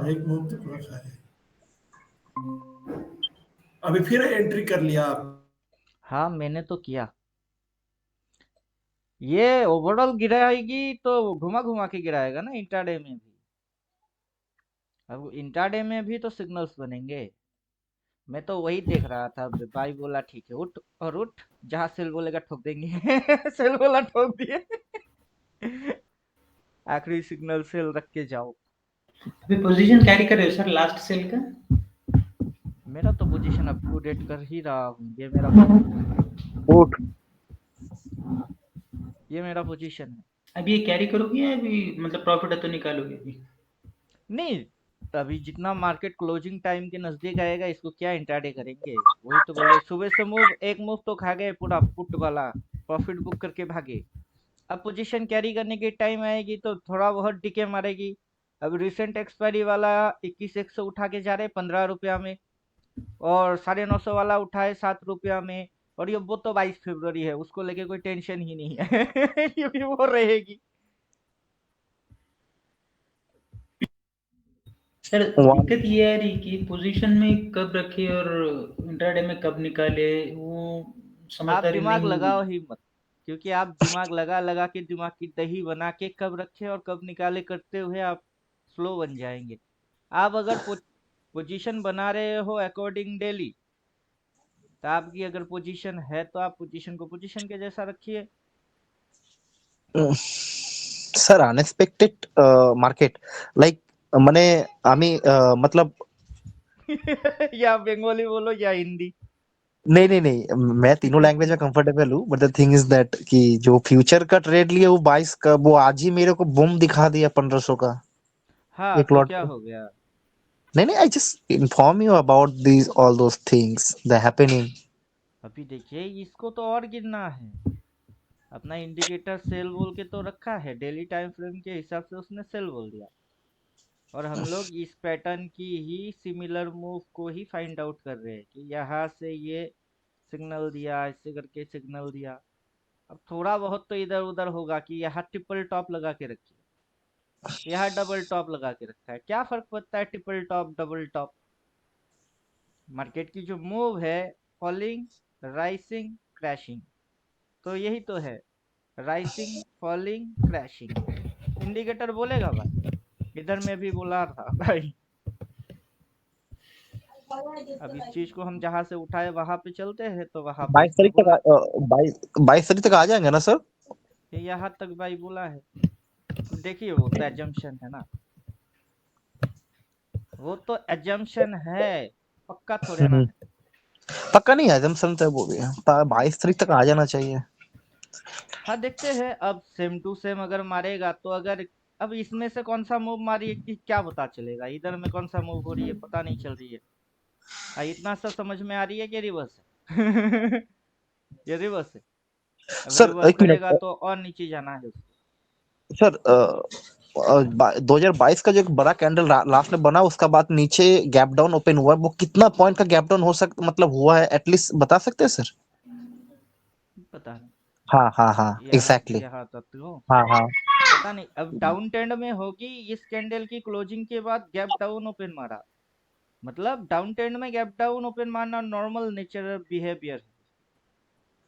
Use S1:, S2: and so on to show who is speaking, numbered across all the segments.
S1: एक मूव तो रखा है। अभी फिर एंट्री कर लिया आप?
S2: हाँ, मैंने तो किया। ये ओवरऑल गिराएगी तो घुमा घुमा के गिराएगा ना इंट्राडे में भी। अब इंट्राडे में भी तो सिग्नल्स बनेंगे। मैं तो वही देख रहा था। भाई बोला ठीक है उठ, और उठ, जहां सेल बोलेगा ठोक देंगे। सेल बोला ठोक दिए। आखिरी सिग्नल सेल रख के जाओ।
S3: अभी पोजीशन कैरी कर रहे हो सर लास्ट सेल का?
S2: मेरा तो पोजीशन अप टू डेट कर ही रहा हूँ। ये मेरा पोजीशन है।
S4: उठ।
S2: ये मेरा पोजीशन है।
S3: अभी ये कैरी करोगे या अभी मतलब प्रॉफिट है तो निकालोगे अभी?
S2: नहीं, अभी जितना मार्केट क्लोजिंग टाइम के नजदीक आएगा इसको क्या इंट्राडे करेंगे। वही तो बोले, सुबह से मूव एक मूव तो खा गए पूरा पुट वाला, प्रॉफिट बुक करके भागे। अब पोजीशन कैरी करने की टाइम आएगी तो थोड़ा बहुत डीके मारेगी। अब रिसेंट एक्सपायरी वाला 21,100 उठा के जा रहे 15 रुपया में, और 950 वाला उठाए 7 रुपया में। और ये वो तो 22 फरवरी है, उसको लेके कोई टेंशन ही नहीं है। क्योंकि वो रहेगी।
S3: Sir
S4: one.
S3: दिक्कत ये आ रही कि पोजीशन में कब रखे और इंट्राडे में कब निकाले, वो
S2: आप
S3: समझदारी
S2: दिमाग
S3: नहीं।
S2: लगाओ ही मत, क्योंकि आप दिमाग लगा लगा के दिमाग की दही बना के कब रखे और कब निकाले करते हुए आप स्लो बन जाएंगे। आप अगर पोजीशन बना रहे हो अकॉर्डिंग डेली, तो आपकी अगर पोजीशन है तो आप पोजीशन को पोजीशन के जैसा रखिए।
S4: স্যার আনএক্সপেক্টেড মার্কেট লাইক মানে আমি मतलब
S2: या बंगाली बोलो या हिंदी।
S4: नहीं नहीं नहीं मैं तीनों लैंग्वेज में कंफर्टेबल हूँ but the thing is that कि जो फ्यूचर का ट्रेड लिए वो 22 का वो आज ही मेरे को बूम दिखा दिया 1500 का
S2: हाँ,
S4: एक
S2: तो
S4: लॉट
S2: क्या
S4: पे।
S2: हो गया।
S4: नहीं नहीं I just inform you about these all those things the happening.
S2: अभी देखिए इसको तो और गिरना है। अपना इंडिकेटर सेल बोल के तो रखा है, डेली टाइम फ्रेम के हिसाब से उसने सेल बोल दिया। और हम लोग इस पैटर्न की ही सिमिलर मूव को ही फाइंड आउट कर रहे हैं कि यहाँ से ये सिग्नल दिया, ऐसे करके सिग्नल दिया। अब थोड़ा बहुत तो इधर उधर होगा कि यहाँ ट्रिपल टॉप लगा के रखिए, यहाँ डबल टॉप लगा के रखा है, क्या फर्क पड़ता है triple top double top. Market की जो मूव है, फॉलिंग, राइसिंग, क्रैशिंग, तो यही तो है। Rising, falling, crashing. इंडिकेटर बोलेगा भाई। इधर में भी बोला था भाई। अब इस चीज को हम जहां से उठाए वहां पे चलते हैं तो वहां पे
S4: 22
S2: इसने
S4: तारीख तक
S2: बोला।
S4: 22 तारीख तक आ जाएंगे ना सर?
S2: ये यहाँ तक भाई बोला है। अब देखिए वो तो एजम्पशन है ना, वो तो एजम्पशन है, पक्का थोड़े ना
S4: हम्म,
S2: है।
S4: पक्का नहीं है जमसन तक वो भी 22 तारीख तक आ जाना चाहिए।
S2: हाँ देखते हैं, अब सेम टू सेम अगर मारेगा तो अगर, अब इसमें से कौन सा मूव मारी है कि क्या पता चलेगा, इधर में कौन सा मूव हो रही है पता नहीं चल रही है। इतना सा समझ में आ रही है कि रिवर्स है। ये रिवर्स है। अब
S4: सर
S2: रिवर्स
S4: एक
S2: करेगा
S4: मिनट
S2: तो और नीचे जाना है उसको।
S4: सर 2022 का जो एक बड़ा कैंडल लास्ट में बना उसका बाद नीचे गैप डाउन ओपन हुआ वो कितना पॉइंट का गैप डाउन हो सकता मतलब हुआ है एटलीस्ट बता सकते हैं सर?
S2: पता नहीं।
S4: हाँ हाँ हाँ
S2: यहाँ से
S4: एग्जैक्टली।
S2: यहाँ तक तो
S4: हाँ हाँ।
S2: पता नहीं। अब डाउन ट्रेंड में होगी, इस कैंडल की क्लोजिंग के बाद गैप डाउन ओपन मारा, मतलब डाउन ट्रेंड में गैप डाउन ओपन मारना नॉर्मल नेचुरल बिहेवियर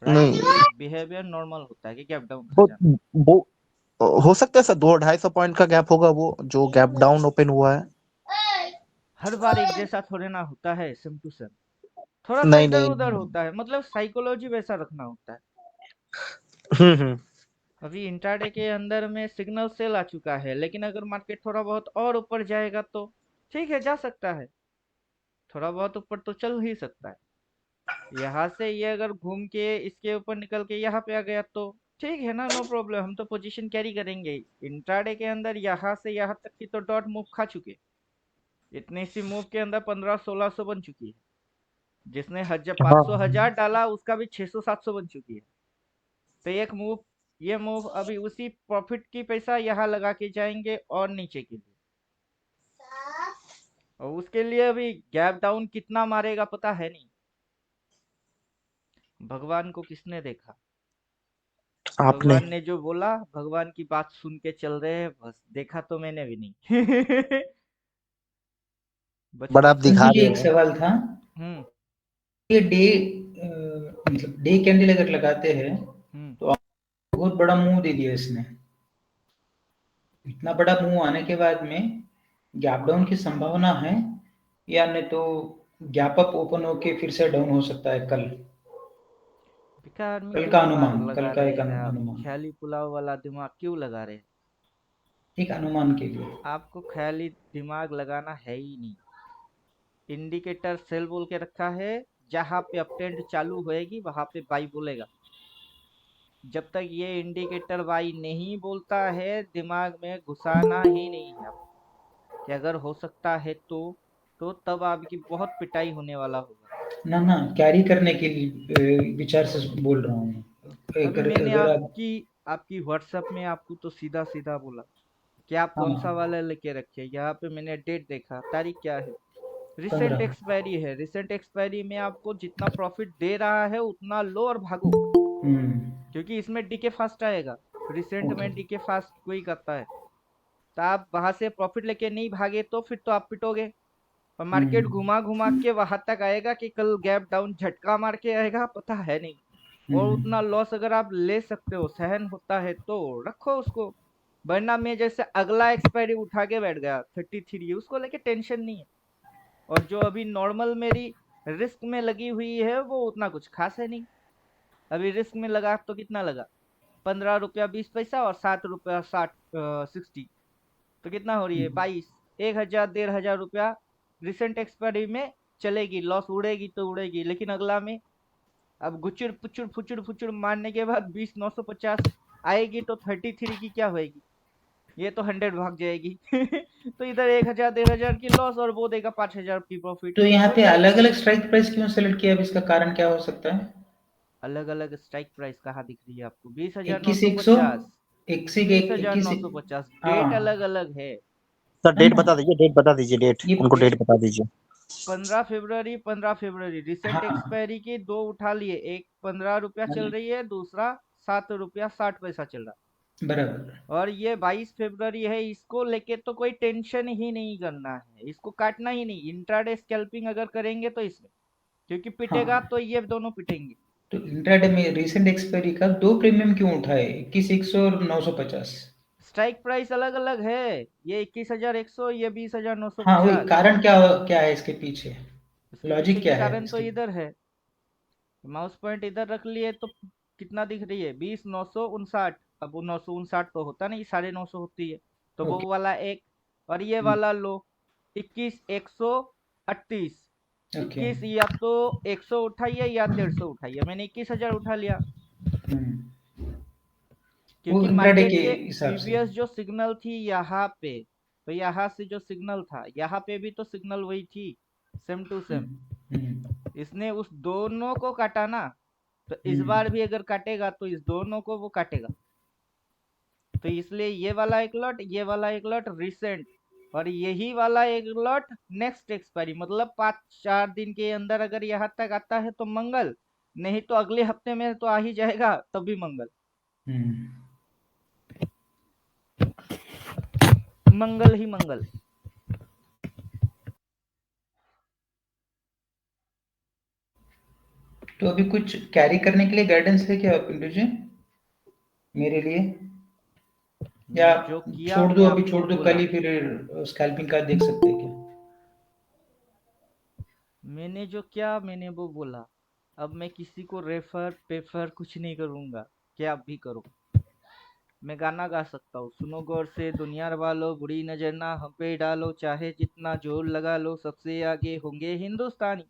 S2: है, राइट।
S4: नहीं
S2: ये बिहेवियर नॉर्मल होता है कि गैप डाउन खा
S4: वो
S2: जाना।
S4: वो हो सकता है सर 200-250 पॉइंट का गैप होगा वो जो गैप डाउन ओपन हुआ है।
S2: हर बार एक जैसा थोड़े ना होता है, सेम टू सेम, थोड़ा सा
S4: नहीं
S2: इधर
S4: नहीं।
S2: उधर होता है, मतलब साइकोलॉजी वैसा रखना होता है।
S4: हम्म।
S2: अभी इंट्राडे के अंदर में सिग्नल सेल आ चुका है, लेकिन अगर मार्केट थोड़ा बहुत और ऊपर जाएगा तो ठीक है, जा सकता है। थोड़ा बहुत ऊपर तो चल ही सकता है। यहाँ से ये अगर घूम के इसके ऊपर निकल के यहाँ पे आ गया तो ठीक है ना, नो प्रॉब्लम, हम तो पोजीशन कैरी करेंगे ही। इंट्राडे के अंदर यहाँ से यहाँ तक की तो डॉट मूव खा चुके। इतनी सी मूव के अंदर 1500-1600 बन चुकी है। जिसने 500-1000 डाला उसका भी 600-700 बन चुकी है। तो एक मूव, ये मूव अभी उसी प्रॉफिट की पैसा यहाँ लगा के जाएंगे और नीचे के लिए। और उसके लिए अभी गैप डाउन कितना मारेगा पता है नहीं। भगवान को किसने देखा।
S4: आपने।
S2: भगवान ने जो बोला, भगवान की बात सुन के चल रहे हैं बस, देखा तो मैंने भी नहीं। बच
S4: बट
S2: गए
S4: आप
S2: तो।
S3: सर
S4: दिखा
S3: मुझे
S4: रहे
S3: एक
S4: हो।
S3: सवाल था,
S2: हम्म
S3: ये डे मतलब डे कैंडल अगर लगाते हैं
S2: हम्म
S3: तो आपको बहुत बड़ा मुंह दे दिया इसने। इतना बड़ा मुंह आने के बाद में गैप डाउन की संभावना है, या नहीं तो गैप अप ओपन होके फिर से डाउन हो सकता है कल?
S2: बेकार में
S3: कल
S2: क्यों
S3: का
S2: दिमाग
S3: अनुमान, कल
S2: लगा
S3: का
S2: रहे
S3: एक
S2: हैं आप?
S3: अनुमान,
S2: ख्याली पुलाव वाला दिमाग क्यों लगा रहे हैं?
S3: एक अनुमान के लिए।
S2: आपको ख्याली दिमाग लगाना है ही नहीं। इंडिकेटर सेल बोल के रखा है, जहां पे अपट्रेंड चालू होएगी वहां पे बाई बोलेगा। जब तक ये इंडिकेटर बाई नहीं बोलता है, दिमाग में घुसाना ही नहीं है आप, कि अगर हो सकता है तो तब आपकी बहुत पिटाई होने वाला होगा।
S3: ना ना, कैरी करने के लिए विचार से बोल रहा हूँ।
S2: अभी
S3: अगर
S2: मैंने
S3: अगर आप,
S2: आपकी आपकी व्हाट्सएप में आपको तो सीधा सीधा बोला कि आप कौन सा
S3: हाँ,
S2: वाला लेके रखे। यहाँ पे मैंने डेट देखा, तारीख क्या है, रिसेंट
S3: 15।
S2: एक्सपायरी है। रिसेंट एक्सपायरी में आपको जितना प्रॉफिट दे रहा है उतना लो और भागो, क्योंकि इसमें डीके फास्ट आएगा। Recent
S3: okay.
S2: में डीके फास्ट कोई करता है, तो आप वहां से प्रॉफिट लेके नहीं भागे तो फिर तो आप पिटोगे। और मार्केट घुमा घुमा के वहां तक आएगा कि कल गैप डाउन झटका मार के आएगा, पता है नहीं। और उतना लॉस अगर आप ले सकते हो, सहन होता है तो रखो उसको। वरना मैं जैसे अगला एक्सपायरी उठा के बैठ गया 33, उसको लेके टेंशन नहीं है। और जो अभी नॉर्मल मेरी रिस्क में लगी हुई है वो उतना कुछ खास है नहीं। अभी रिस्क में लगा तो कितना लगा, 15 रुपया 20 पैसा और 7 रुपया 60 तो कितना हो रही है 22। 1,000 1,500 रुपया रिसेंट एक्सपायरी में चलेगी, लॉस उड़ेगी तो उड़ेगी, लेकिन अगला में अब गुचुर पुचुर फुचुर फुचुर मारने के बाद 20,950 आएगी तो 33 की क्या होएगी? ये तो 100 भाग जाएगी। तो इधर 1,000 1,500 की लॉस और वो देगा 5,000 की प्रॉफिट।
S3: तो यहाँ
S2: हो
S3: पे
S2: जाएगा।
S3: अलग अलग स्ट्राइक प्राइस क्यों सेलेक्ट किया? अब इसका कारण क्या हो सकता है?
S2: अलग अलग स्ट्राइक प्राइस कहाँ दिख रही है आपको? बीस हजार नौ
S3: 21
S2: सौ
S3: 100,
S2: पचास
S3: 21
S2: 20,950 डेट
S3: हाँ,
S2: अलग अलग है।
S4: सर
S3: ना
S4: डेट
S3: ना,
S4: बता दीजिए, डेट बता दीजिए, डेट
S3: ये
S4: उनको डेट बता दीजिए।
S2: 15 फरवरी 15 फरवरी रिसेंट
S3: हाँ,
S2: एक्सपायरी की दो उठा लिए। एक 15 रुपया चल रही है, दूसरा 7 रुपया 60 पैसा चल रहा
S3: बराबर।
S2: है। और ये 22 फरवरी है, इसको लेके तो कोई टेंशन ही नहीं करना है, इसको काटना ही नहीं। इंट्राडे स्कैल्पिंग अगर करेंगे तो इसमें, क्योंकि पिटेगा
S3: हाँ,
S2: तो ये दोनों पिटेंगे।
S3: तो इंट्राडे में रिसेंट एक्सपायरी का दो प्रीमियम क्यों उठाए, 21 100 और 950?
S2: स्ट्राइक प्राइस अलग अलग है, ये 21,100, ये बीस हजार नौ सौ
S3: हाँ, वही
S2: पचास
S3: कारण क्या, क्या है इसके पीछे,
S2: इसके पीछे
S3: लॉजिक
S2: की
S3: क्या है
S2: कारण तो
S3: इसके?
S2: इधर है। माउस पॉइंट इधर रख लिए तो कितना दिख रही है, 20,959। अब वो 959 तो होता नहीं, 950 होती है। तो वो
S3: ओके।
S2: वाला एक, और ये वाला लो 21,138।
S3: ओके।
S2: 21 या तो 100 उठाइए या 150 उठाइए, मैंने 21,000 उठा लिया।
S3: वो
S2: क्योंकि
S3: इंट्राडे
S2: मार्केट
S3: के
S2: के
S3: हिसाब से।
S2: प्रीवियस जो सिग्नल थी यहाँ पे, तो यहाँ से जो सिग्नल था यहाँ पे भी तो सिग्नल वही थी, सेम टू सेम। इसने उस दोनों को काटा ना, तो इस बार भी अगर काटेगा तो इस दोनों को वो काटेगा। तो इसलिए ये वाला एक लॉट, ये वाला एक लॉट रिसेंट, और यही वाला एक लॉट नेक्स्ट एक्सपायरी, मतलब 5 4 दिन के अंदर अगर यहाँ तक आता है तो मंगल, नहीं तो अगले हफ्ते में तो आ ही जाएगा तब भी मंगल। मंगल ही मंगल।
S3: तो अभी कुछ कैरी करने के लिए गाइडेंस है क्या पिंटू जी, मेरे लिए? या
S2: मैंने जो किया
S3: छोड़
S2: मैं
S3: दो, अभी
S2: आपको
S3: छोड़ दो, कल
S2: बोला।
S3: ही फिर स्कैल्पिंग का देख सकते हैं क्या?
S2: मैंने जो किया मैंने वो बोला। अब मैं किसी को रेफर पेफर कुछ नहीं करूंगा कि आप भी करो। मैं गाना गा सकता हूँ, सुनो गौर से दुनिया वालों, बुरी नजर ना हम पे डालो, चाहे जितना जोर लगा लो सबसे आगे होंगे हिंदुस्तानी।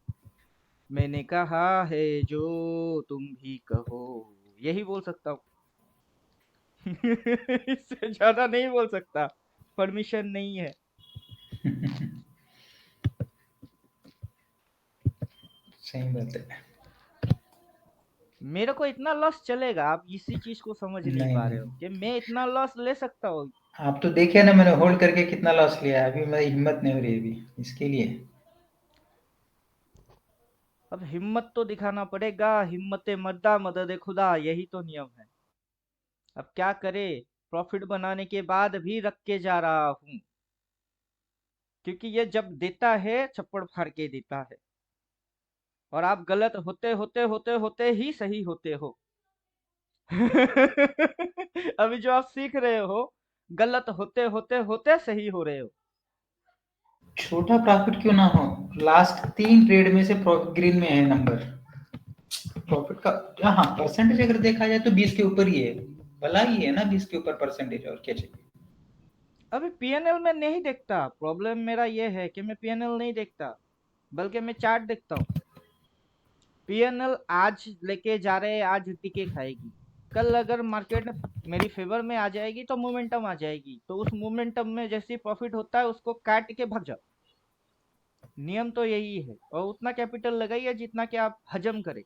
S2: मैंने कहा है जो तुम भी कहो, यही बोल सकता हूँ। इससे ज्यादा नहीं बोल सकता, परमिशन नहीं है।
S3: सही बात है।
S2: मेरे को इतना लॉस चलेगा, आप इसी चीज को समझ नहीं
S3: नहीं
S2: पा रहे
S3: नहीं,
S2: हो कि मैं इतना लॉस ले सकता हूँ।
S3: आप तो देखिए ना, मैंने होल्ड करके कितना लॉस लिया है, अभी मेरी हिम्मत नहीं हो रही अभी इसके लिए।
S2: अब हिम्मत तो दिखाना पड़ेगा, हिम्मत मर्दा मदद खुदा, यही तो नियम है। अब क्या करे, प्रॉफिट बनाने के बाद भी रख के जा रहा हूँ, क्योंकि ये जब देता है चप्पड़ फाड़ के देता है, और आप गलत होते होते होते होते ही सही होते हो। अभी जो आप सीख रहे हो, गलत होते होते होते सही हो रहे हो।
S3: छोटा प्रॉफिट क्यों ना हो, लास्ट 3 ट्रेड में से ग्रीन में है नंबर प्रॉफिट का। हाँ, परसेंटेज अगर देखा जाए तो 20 के ऊपर ही है, भला ही है ना 20 के ऊपर परसेंटेज, और क्या चाहिए।
S2: अभी पीएनएल में नहीं देखता, प्रॉब्लम मेरा ये है कि मैं पीएनएल नहीं देखता, बल्कि मैं चार्ट देखता हूँ। पीएनएल आज लेके जा रहे हैं, आज टिके खाएगी। कल अगर मार्केट मेरी फेवर में आ जाएगी तो मोमेंटम आ जाएगी, तो उस मोमेंटम में जैसे प्रॉफिट होता है उसको काट के भाग जाओ। नियम तो यही है, और उतना कैपिटल लगाइए जितना कि आप हजम करें,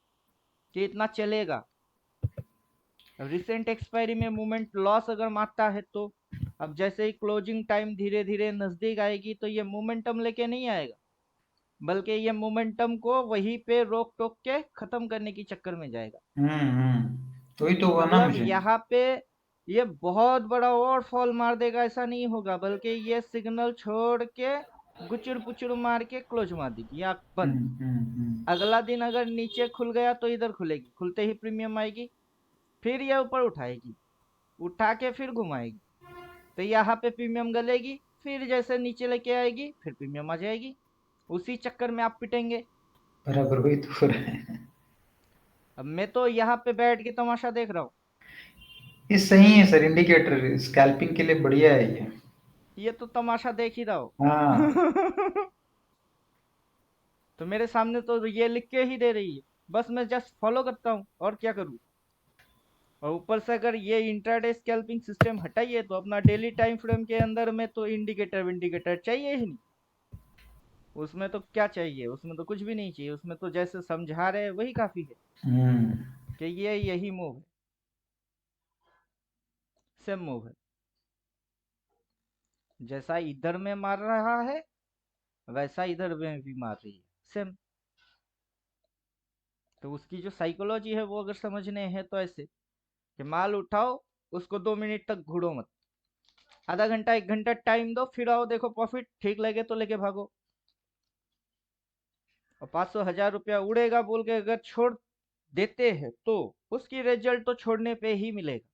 S2: कि इतना चलेगा। रिसेंट एक्सपायरी में मूवमेंट लॉस अगर मारता है तो अब जैसे ही क्लोजिंग टाइम धीरे धीरे नजदीक आएगी तो ये मोमेंटम लेके नहीं आएगा, बल्कि ये मोमेंटम को वहीं पे रोक टोक के खत्म करने की चक्कर में जाएगा।
S3: वही तो हुआ ना
S2: मतलब
S3: मुझे।
S2: यहाँ पे ये बहुत बड़ा और फॉल मार देगा ऐसा नहीं होगा, बल्कि ये सिग्नल छोड़ के गुचुर पुचुर मार के क्लोज मार देगी या बंद। अगला दिन अगर नीचे खुल गया तो इधर खुलेगी, खुलते ही प्रीमियम आएगी, फिर ये ऊपर उठाएगी, उठा के फिर घुमाएगी, तो यहाँ पे प्रीमियम गलेगी, फिर जैसे नीचे लेके आएगी फिर प्रीमियम आ जाएगी। उसी चक्कर में आप पिटेंगे।
S3: बराबर वही तो हो रहा है।
S2: अब मैं तो यहाँ पे बैठ के तमाशा देख रहा हूँ।
S3: ये सही है सर, इंडिकेटर स्कैल्पिंग के लिए बढ़िया है
S2: ये तो तमाशा देख ही रहा हो।
S3: हाँ।
S2: तो मेरे सामने तो ये लिख के ही दे रही है, बस मैं जस्ट फॉलो करता हूँ और क्या करूँ। और ऊपर से अगर ये इंट्राडे स्कैल्पिंग सिस्टम हटाइए तो अपना डेली टाइम फ्रेम के अंदर में तो इंडिकेटर विंडिकेटर चाहिए ही नहीं। उसमें तो क्या चाहिए, उसमें तो कुछ भी नहीं चाहिए, उसमें तो जैसे समझा रहे हैं वही काफी है कि ये यही मूव है, सेम मूव है, जैसा इधर में मार रहा है वैसा इधर में भी मार रही है, सेम। तो उसकी जो साइकोलॉजी है वो अगर समझने हैं तो ऐसे कि माल उठाओ, उसको 2 मिनट तक घूरो मत, आधा घंटा 1 घंटा टाइम दो, फिर आओ, देखो प्रॉफिट ठीक लगे तो लेके भागो। और 500 1000 रुपया उड़ेगा बोल के अगर छोड़ देते हैं तो उसकी रिजल्ट तो छोड़ने पे ही मिलेगा।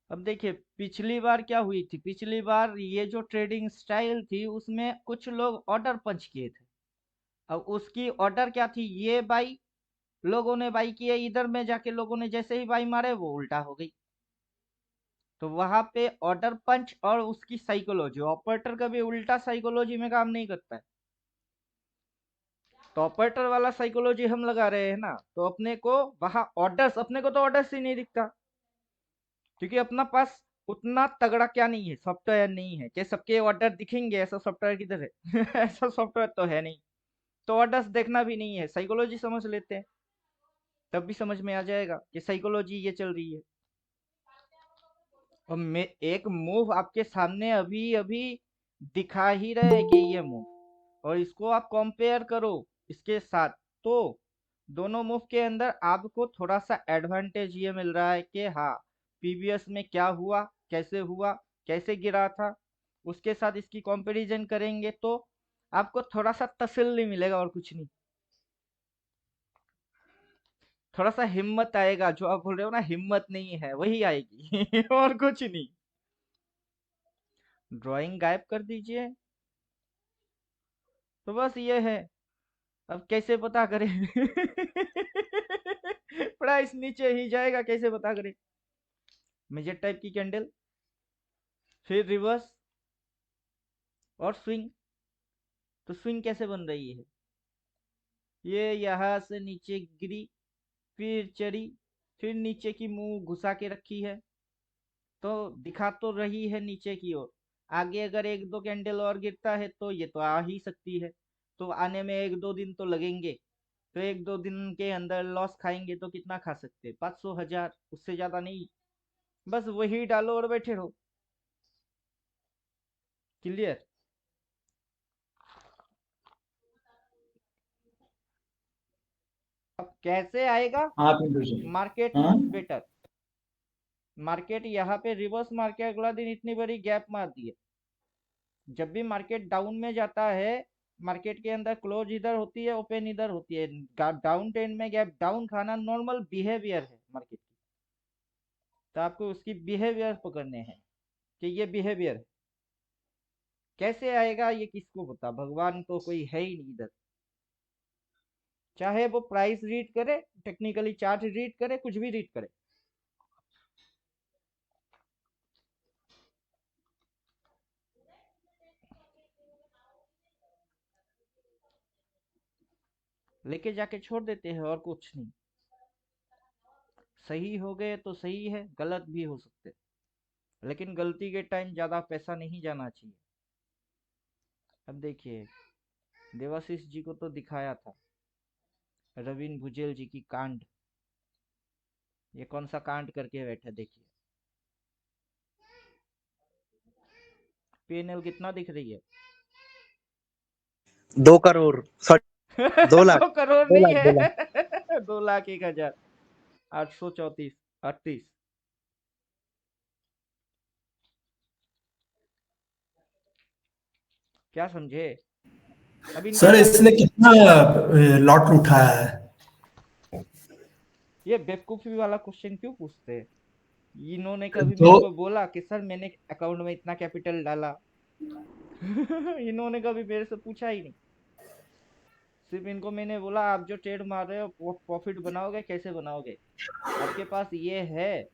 S2: अब देखिए पिछली बार क्या हुई थी, पिछली बार ये जो ट्रेडिंग स्टाइल थी उसमें कुछ लोग ऑर्डर पंच किए थे। अब उसकी ऑर्डर क्या थी, ये बाई लोगों ने बाई किए, इधर में जाके लोगों ने जैसे ही बाई मारे वो उल्टा हो गई। तो वहां पे ऑर्डर पंच और उसकी साइकोलॉजी, ऑपरेटर कभी उल्टा साइकोलॉजी में काम नहीं करता है। तो ऑपरेटर वाला साइकोलॉजी हम लगा रहे हैं ना, तो अपने को वहां ऑर्डर्स, अपने को तो ऑर्डर्स ही नहीं दिखता, क्योंकि अपना पास उतना तगड़ा क्या नहीं है, सॉफ्टवेयर नहीं है कि सबके ऑर्डर दिखेंगे, ऐसा सॉफ्टवेयर किधर है। ऐसा सॉफ्टवेयर तो है नहीं, तो ऑर्डर्स देखना भी नहीं है, साइकोलॉजी समझ लेते हैं, तब भी समझ में आ जाएगा कि साइकोलॉजी ये चल रही है। और मैं एक मूव आपके सामने अभी अभी दिखा ही रहे कि ये मूव, और इसको आप कंपेयर करो इसके साथ, तो दोनों मूव के अंदर आपको थोड़ा सा एडवांटेज ये मिल रहा है कि हाँ प्रीवियस में क्या हुआ, कैसे गिरा था, उसके साथ इसकी कंपैरिजन करेंगे तो आपको थोड़ा सा तसल्ली मिलेगा और कुछ नहीं। थोड़ा सा हिम्मत आएगा, जो आप बोल रहे हो ना हिम्मत नहीं है वही आएगी। और कुछ नहीं। ड्राइंग गायब कर दीजिए, तो बस ये है। अब कैसे पता करें। प्राइस नीचे ही जाएगा, कैसे पता करें। मेजर टाइप की कैंडल, फिर रिवर्स और स्विंग। तो स्विंग कैसे बन रही है, ये यहाँ से नीचे गिरी, फिर चढ़ी, फिर नीचे की मुंह घुसा के रखी है, तो दिखा तो रही है नीचे की ओर। आगे अगर 1 2 कैंडल और गिरता है तो ये तो आ ही सकती है, तो आने में 1 2 दिन तो लगेंगे। तो 1 2 दिन के अंदर लॉस खाएंगे तो कितना खा सकते हैं, 500 1000, उससे ज्यादा नहीं। बस वही डालो और बैठे रहो। क्लियर। अब कैसे आएगा?
S3: आप इंडिविजुअल।
S2: मार्केट
S3: हाँ
S2: मूव बेटर। मार्केट यहाँ पे रिवर्स मार के अगला दिन इतनी बड़ी गैप मार दी है। जब भी मार्केट डाउन में जाता है, मार्केट के अंदर क्लोज इधर होती है, ओपन इधर होती है। डाउन ट्रेंड में गैप डाउन खाना नॉर्मल बिहेवियर है मार्केट की। तो आपको उसकी बिहेवियर पकड़ने हैं कि ये बिहेवियर है। कैसे आएगा ये किसको पता, भगवान तो कोई है ही नहीं इधर। चाहे वो प्राइस रीड करे, टेक्निकली चार्ट रीड करे, कुछ भी रीड करे। लेके जाके छोड़ देते हैं और कुछ नहीं। सही हो गए तो सही है, गलत भी हो सकते, लेकिन गलती के टाइम ज्यादा पैसा नहीं जाना चाहिए। अब देखिए, देवाशीष जी को तो दिखाया था रविन भुजेल जी की कांड। ये कौन सा कांड करके बैठे देखिए। पीएनएल कितना दिख रही है?
S4: 2 करोड़, सॉरी 2 लाख,
S2: 2 करोड़
S4: 2
S2: नहीं
S4: लाख, 2 लाख।
S2: है। 2,01,834 38। क्या समझे? अब इनके
S1: सर
S2: पास
S1: इसने कितना लॉट उठाया है?
S2: ये बेवकूफी वाला क्वेश्चन क्यों पूछते हैं? इन्होंने कभी
S1: तो
S2: मेरे को बोला कि सर मैंने अकाउंट में इतना कैपिटल डाला? इन्होंने कभी मेरे से पूछा ही नहीं। सिर्फ इनको मैंने बोला आप जो ट्रेड मार रहे हो प्रॉफिट बनाओगे, कैसे बनाओगे? आपके पास ये है,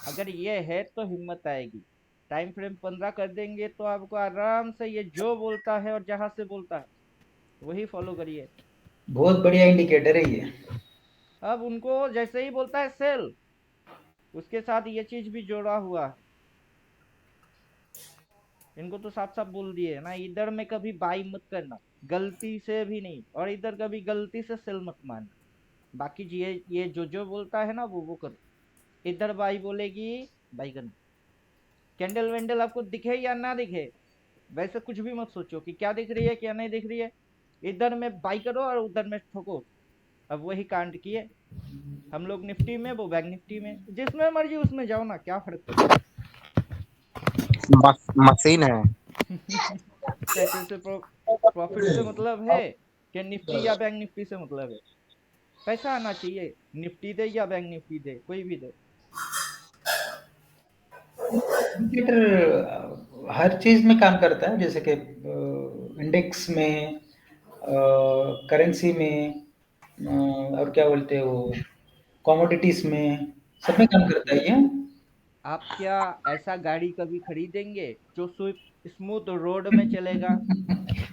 S2: अगर ये है तो हिम्मत आएगी। टाइम फ्रेम 15 कर देंगे तो आपको आराम से ये जो बोलता है और जहां से बोलता है वही फॉलो करिए।
S3: बहुत बढ़िया इंडिकेटर है ये।
S2: अब उनको जैसे ही बोलता है सेल, उसके साथ ये चीज भी जोड़ा हुआ है। इनको तो साफ साफ बोल दिए ना, इधर में कभी बाई मत करना, गलती से भी नहीं, और इधर कभी गलती से सेल मत मारना। बाकी ये जो बोलता है ना वो करो। इधर बाई बोलेगी, बाई करना। कैंडल वेंडल आपको दिखे या ना दिखे, वैसे कुछ भी मत सोचो कि क्या दिख रही है क्या नहीं दिख रही है। इधर में बाई करो और उधर में ठोको। अब वही कांड किए हम लोग निफ्टी में, वो बैंक निफ्टी में। जिसमें मर्जी उसमें जाओ ना, क्या फर्क पड़ता है।
S4: मशीन है।
S2: पैसे से प्रॉफिट से मतलब है कि निफ्टी या बैंक निफ्टी से मतलब है? पैसा आना चाहिए, निफ्टी दे या बैंक निफ्टी दे, कोई भी दे।
S3: इंडिकेटर हर चीज में काम करता है, जैसे कि इंडेक्स में, करेंसी में, और क्या बोलते हैं वो, कमोडिटीज में, सब में काम करता है ये।
S2: आप क्या ऐसा गाड़ी कभी खरीदेंगे जो स्मूथ रोड में चलेगा?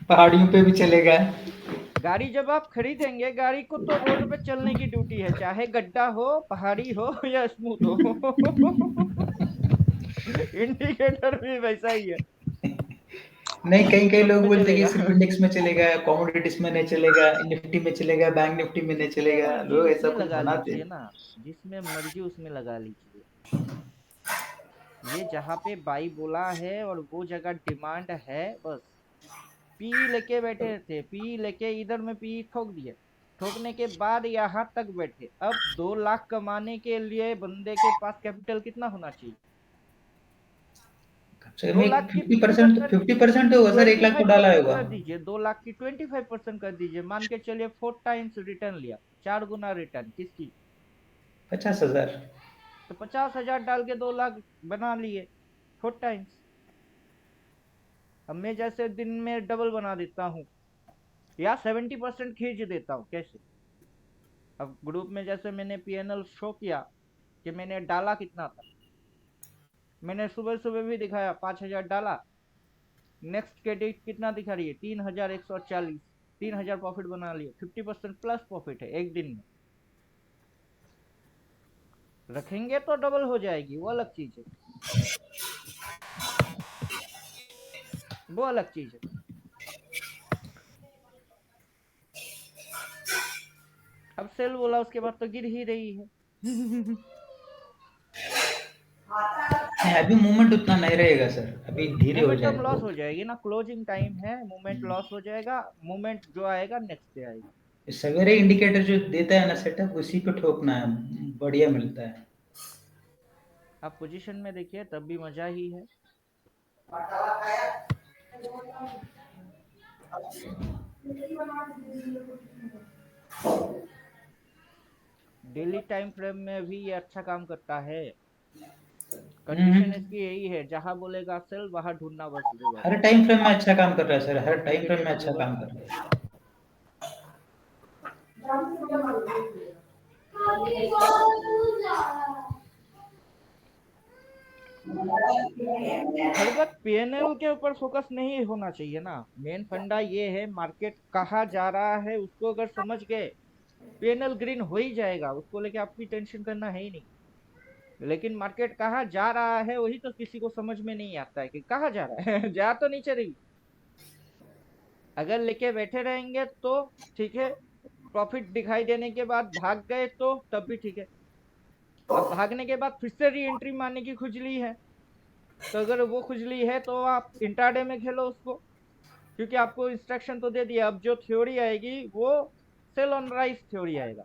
S3: पहाड़ियों पे भी चलेगा।
S2: गाड़ी जब आप खरीदेंगे, गाड़ी को तो रोड पे चलने की ड्यूटी है, चाहे गड्ढा हो, पहाड़ी हो या स्मूथ हो। इंडिकेटर भी वैसा ही है,
S3: नहीं, कई कई
S2: सब
S3: लोग
S2: में
S3: बोलते हैं कि
S2: चलेगा।
S3: सिर्फ इंडेक्स में चलेगा, कमोडिटीज में नहीं चलेगा, निफ्टी में चलेगा, बैंक निफ्टी में नहीं
S2: जिसमें
S3: चलेगा,
S2: मर्जी
S3: लोग ऐसा
S2: उसमें
S3: कुछ
S2: लगा
S3: बनाते
S2: लीजिए
S3: हैं।
S2: ना, जिसमें मर्जी उसमें लगा लीजिए। ये जहाँ पे बाई बोला है और वो जगह डिमांड है, बस पी लेके बैठे थे, पी लेके इधर में पी ठोक दिए। ठोकने के बाद यहाँ तक बैठे। अब 2 लाख कमाने के लिए बंदे के पास कैपिटल कितना होना चाहिए? 2 लाख की
S3: 50%, 50% तो होगा सर, 1 लाख तो डाला
S2: 25%
S3: होगा।
S2: कर दीजिए, 2 लाख की 25% कर दीजिए, मान के चलिए 4 टाइम्स रिटर्न लिया, 4 गुना रिटर्न किसकी?
S3: 50,000।
S2: तो 50,000 डाल के 2 लाख बना लिए 4 टाइम्स। अब मैं जैसे दिन में डबल बना देता हूँ या 70% खींच देता हूँ, कैसे? अब ग्रुप में जैसे मैंने पीएनएल शो किया कि मैंने डाला कितना था, मैंने सुबह सुबह भी दिखाया 5,000 डाला। नेक्स्ट क्रेडिट कितना दिखा रही है? 3,140, 3,000 प्रॉफिट बना लिए। 50% प्लस प्रॉफिट है एक दिन में। रखेंगे तो डबल हो जाएगी, वो अलग चीज है, वो अलग चीज है। अब सेल बोला उसके बाद तो गिर ही रही है।
S3: अभी मूवमेंट उतना नहीं रहेगा सर, अभी धीरे हो
S2: मोमेंटम
S3: जाएगा।
S2: लॉस हो जाएगी ना, क्लोजिंग टाइम है, मोमेंट लॉस हो जाएगा। मोमेंट जो आएगा नेक्स्ट डे आएगा।
S3: सवेरे इंडिकेटर जो देता है ना सेटअप, उसी पे ठोकना है, बढ़िया मिलता है।
S2: आप पोजीशन में देखिए तब भी मजा ही है। डेली टाइम फ्रेम में भी ये अच्छा काम करता है। कंडीशन इसकी यही है, जहां बोलेगा सेल वहां ढूंढना बस रिवर्स।
S3: हर टाइम फ्रेम में अच्छा काम कर रहा है सर, हर टाइम फ्रेम में अच्छा काम कर रहा है।
S2: हर वक्त पीएनएल के ऊपर फोकस नहीं होना चाहिए ना। मेन फंडा ये है, मार्केट कहाँ जा रहा है उसको अगर समझ गए, पीएनएल ग्रीन हो ही जाएगा, उसको लेके आपकी टेंशन करना है ही नहीं। लेकिन मार्केट कहाँ जा रहा है वही तो किसी को समझ में नहीं आता है कि कहाँ जा रहा है। जा तो नीचे रही, अगर लेके बैठे रहेंगे तो ठीक है, प्रॉफिट दिखाई देने के बाद भाग गए तो तब भी ठीक है। अब भागने के बाद फिर से री एंट्री मारने की खुजली है, तो अगर वो खुजली है तो आप इंट्राडे में खेलो उसको, क्योंकि आपको इंस्ट्रक्शन तो दे दिया। अब जो थ्योरी आएगी वो सेल ऑन राइस थ्योरी आएगा,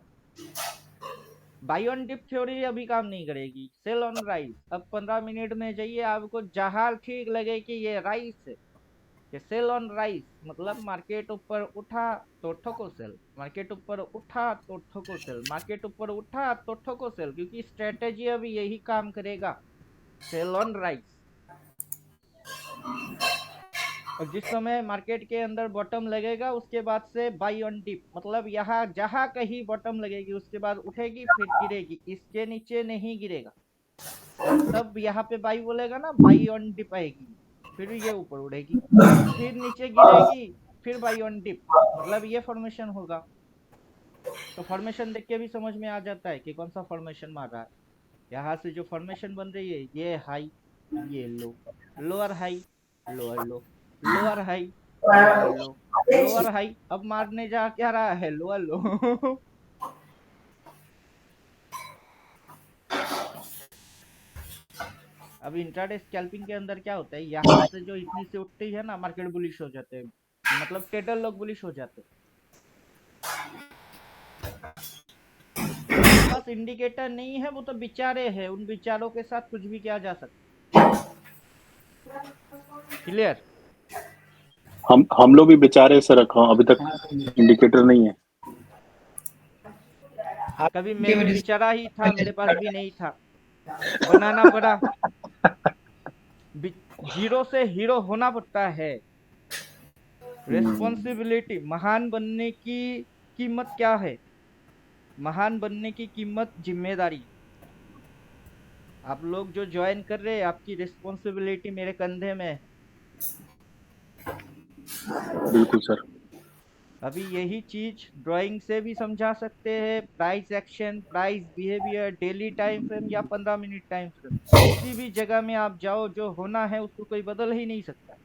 S2: बाई ऑन डिप थ्योरी अभी काम नहीं करेगी, सेल ऑन राइस। अब 15 मिनट में जाइए, आपको जहां ठीक लगे कि ये राइस है, कि सेल ऑन राइस मतलब मार्केट ऊपर उठा तो ठोको सेल, मार्केट ऊपर उठा तो ठोको सेल, मार्केट ऊपर उठा तो ठोको सेल, क्योंकि स्ट्रेटेजी अभी यही काम करेगा, सेल ऑन राइस। और जिस समय मार्केट के अंदर बॉटम लगेगा उसके बाद से बाई ऑन डिप, मतलब यहाँ जहां कहीं बॉटम लगेगी उसके बाद उठेगी फिर गिरेगी, इसके नीचे नहीं गिरेगा। और तब यहाँ पे बाई बोलेगा ना, बाई ऑन डिप आएगी, फिर ये ऊपर उड़ेगी, फिर नीचे गिरेगी, फिर बाई ऑन डिप, मतलब ये फॉर्मेशन होगा। तो फॉर्मेशन देख के भी समझ में आ जाता है कि कौन सा फॉर्मेशन मार रहा है। यहाँ से जो फॉर्मेशन बन रही है, ये हाई, ये low, lower high, lower low, lower high, lower low, lower high, अब मारने जा क्या रहा है, लोअर लो। अब इंट्राडे स्कैल्पिंग के अंदर क्या होता है, यहाँ से जो इतनी से उठती है ना, मार्केट बुलिश हो जाते हैं, मतलब ट्रेडर लोग बुलिश हो जाते हैं। जिनके पास इंडिकेटर नहीं है वो तो बेचारे हैं, उन बेचारों के साथ कुछ भी किया जा सकता है। क्लियर?
S5: हम लोग भी बेचारे से रखा हूँ, अभी तक इंडिकेटर नहीं है।
S2: कभी मैं भी बेचारा ही था, मेरे पास भी नहीं था, बनाना पड़ा। जीरो से हीरो होना पड़ता है। रिस्पॉन्सिबिलिटी, महान बनने की कीमत क्या है? महान बनने की कीमत जिम्मेदारी। आप लोग जो ज्वाइन कर रहे हैं, आपकी रिस्पॉन्सिबिलिटी मेरे कंधे में है।
S5: बिल्कुल सर।
S2: अभी यही चीज ड्राइंग से भी समझा सकते हैं, price action, price behaviour, daily time frame या 15 मिनट टाइम फ्रेम, किसी भी जगह में आप जाओ, जो होना है उसको कोई बदल ही नहीं सकता।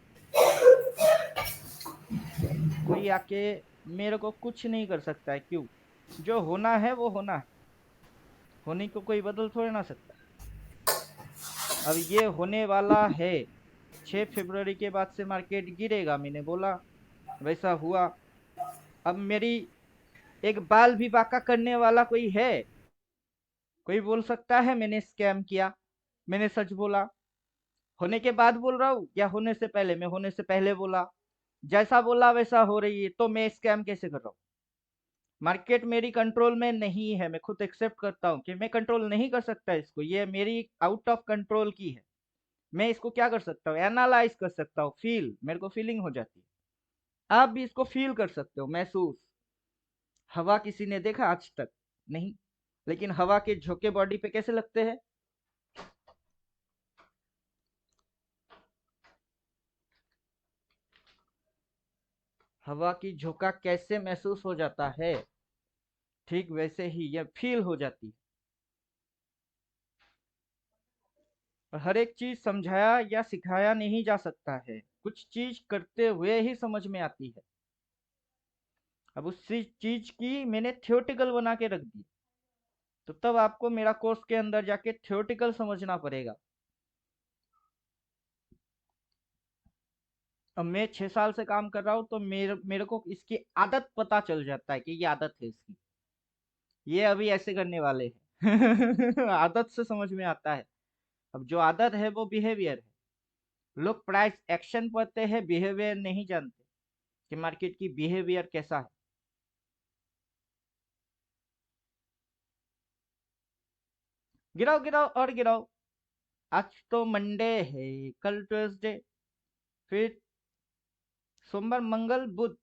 S2: कोई आके मेरे को कुछ नहीं कर सकता है, क्यों? जो होना है वो होना है, होने को कोई बदल थोड़ी ना सकता। अब ये होने वाला है, 6 फरवरी के बाद से मार्केट गिरेगा, मैंने बोला, वैसा हुआ। अब मेरी एक बाल भी बाका करने वाला कोई है? कोई बोल सकता है मैंने स्कैम किया, मैंने सच बोला? होने के बाद बोल रहा हूँ या होने से पहले? मैं होने से पहले बोला, जैसा बोला वैसा हो रही है, तो मैं स्कैम कैसे कर रहा हूँ? मार्केट मेरी कंट्रोल में नहीं है, मैं खुद एक्सेप्ट करता हूँ कि मैं कंट्रोल नहीं कर सकता इसको, ये मेरी आउट ऑफ कंट्रोल की है। मैं इसको क्या कर सकता हूँ, एनालाइज कर सकता हूँ, फील, मेरे को फीलिंग हो जाती है। आप भी इसको फील कर सकते हो, महसूस। हवा किसी ने देखा आज तक? नहीं, लेकिन हवा के झोंके बॉडी पे कैसे लगते हैं? हवा की झोंका कैसे महसूस हो जाता है, ठीक वैसे ही यह फील हो जाती है। और हर एक चीज समझाया या सिखाया नहीं जा सकता है, कुछ चीज करते हुए ही समझ में आती है। अब उस चीज की मैंने थियोटिकल बना के रख दी, तो तब आपको मेरा कोर्स के अंदर जाके थियोटिकल समझना पड़ेगा। अब मैं 6 साल से काम कर रहा हूँ तो मेरे मेरे को इसकी आदत पता चल जाता है कि ये आदत है इसकी, ये अभी ऐसे करने वाले हैं। आदत से समझ में आता है। अब जो आदत है वो बिहेवियर है। लोग प्राइस एक्शन पढ़ते हैं, बिहेवियर नहीं जानते कि मार्केट की बिहेवियर कैसा है। गिराओ गिराओ और गिराओ। आज तो मंडे है, कल ट्यूसडे, फिर सोमवार मंगल बुध,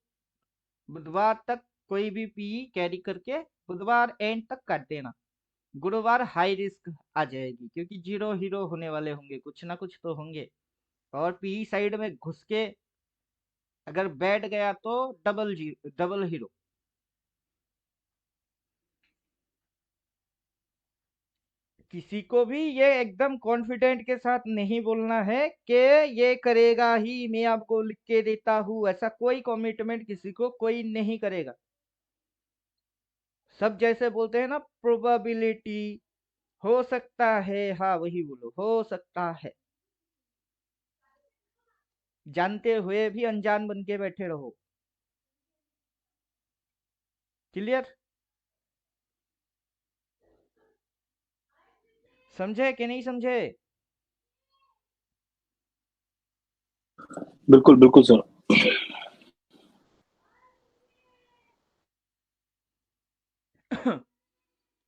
S2: बुधवार तक कोई भी पी कैरी करके बुधवार एंड तक काट देना। गुरुवार हाई रिस्क आ जाएगी क्योंकि जीरो हीरो होने वाले होंगे, कुछ ना कुछ तो होंगे। और पी साइड में घुस के अगर बैठ गया तो डबल हीरो। किसी को भी ये एकदम कॉन्फिडेंट के साथ नहीं बोलना है कि ये करेगा ही, मैं आपको लिख के देता हूँ। ऐसा कोई कमिटमेंट किसी को कोई नहीं करेगा। सब जैसे बोलते हैं ना, प्रोबेबिलिटी, हो सकता है, हाँ वही बोलो, हो सकता है। जानते हुए भी अनजान बन के बैठे रहो। क्लियर? समझे कि नहीं समझे?
S5: बिल्कुल बिल्कुल सर।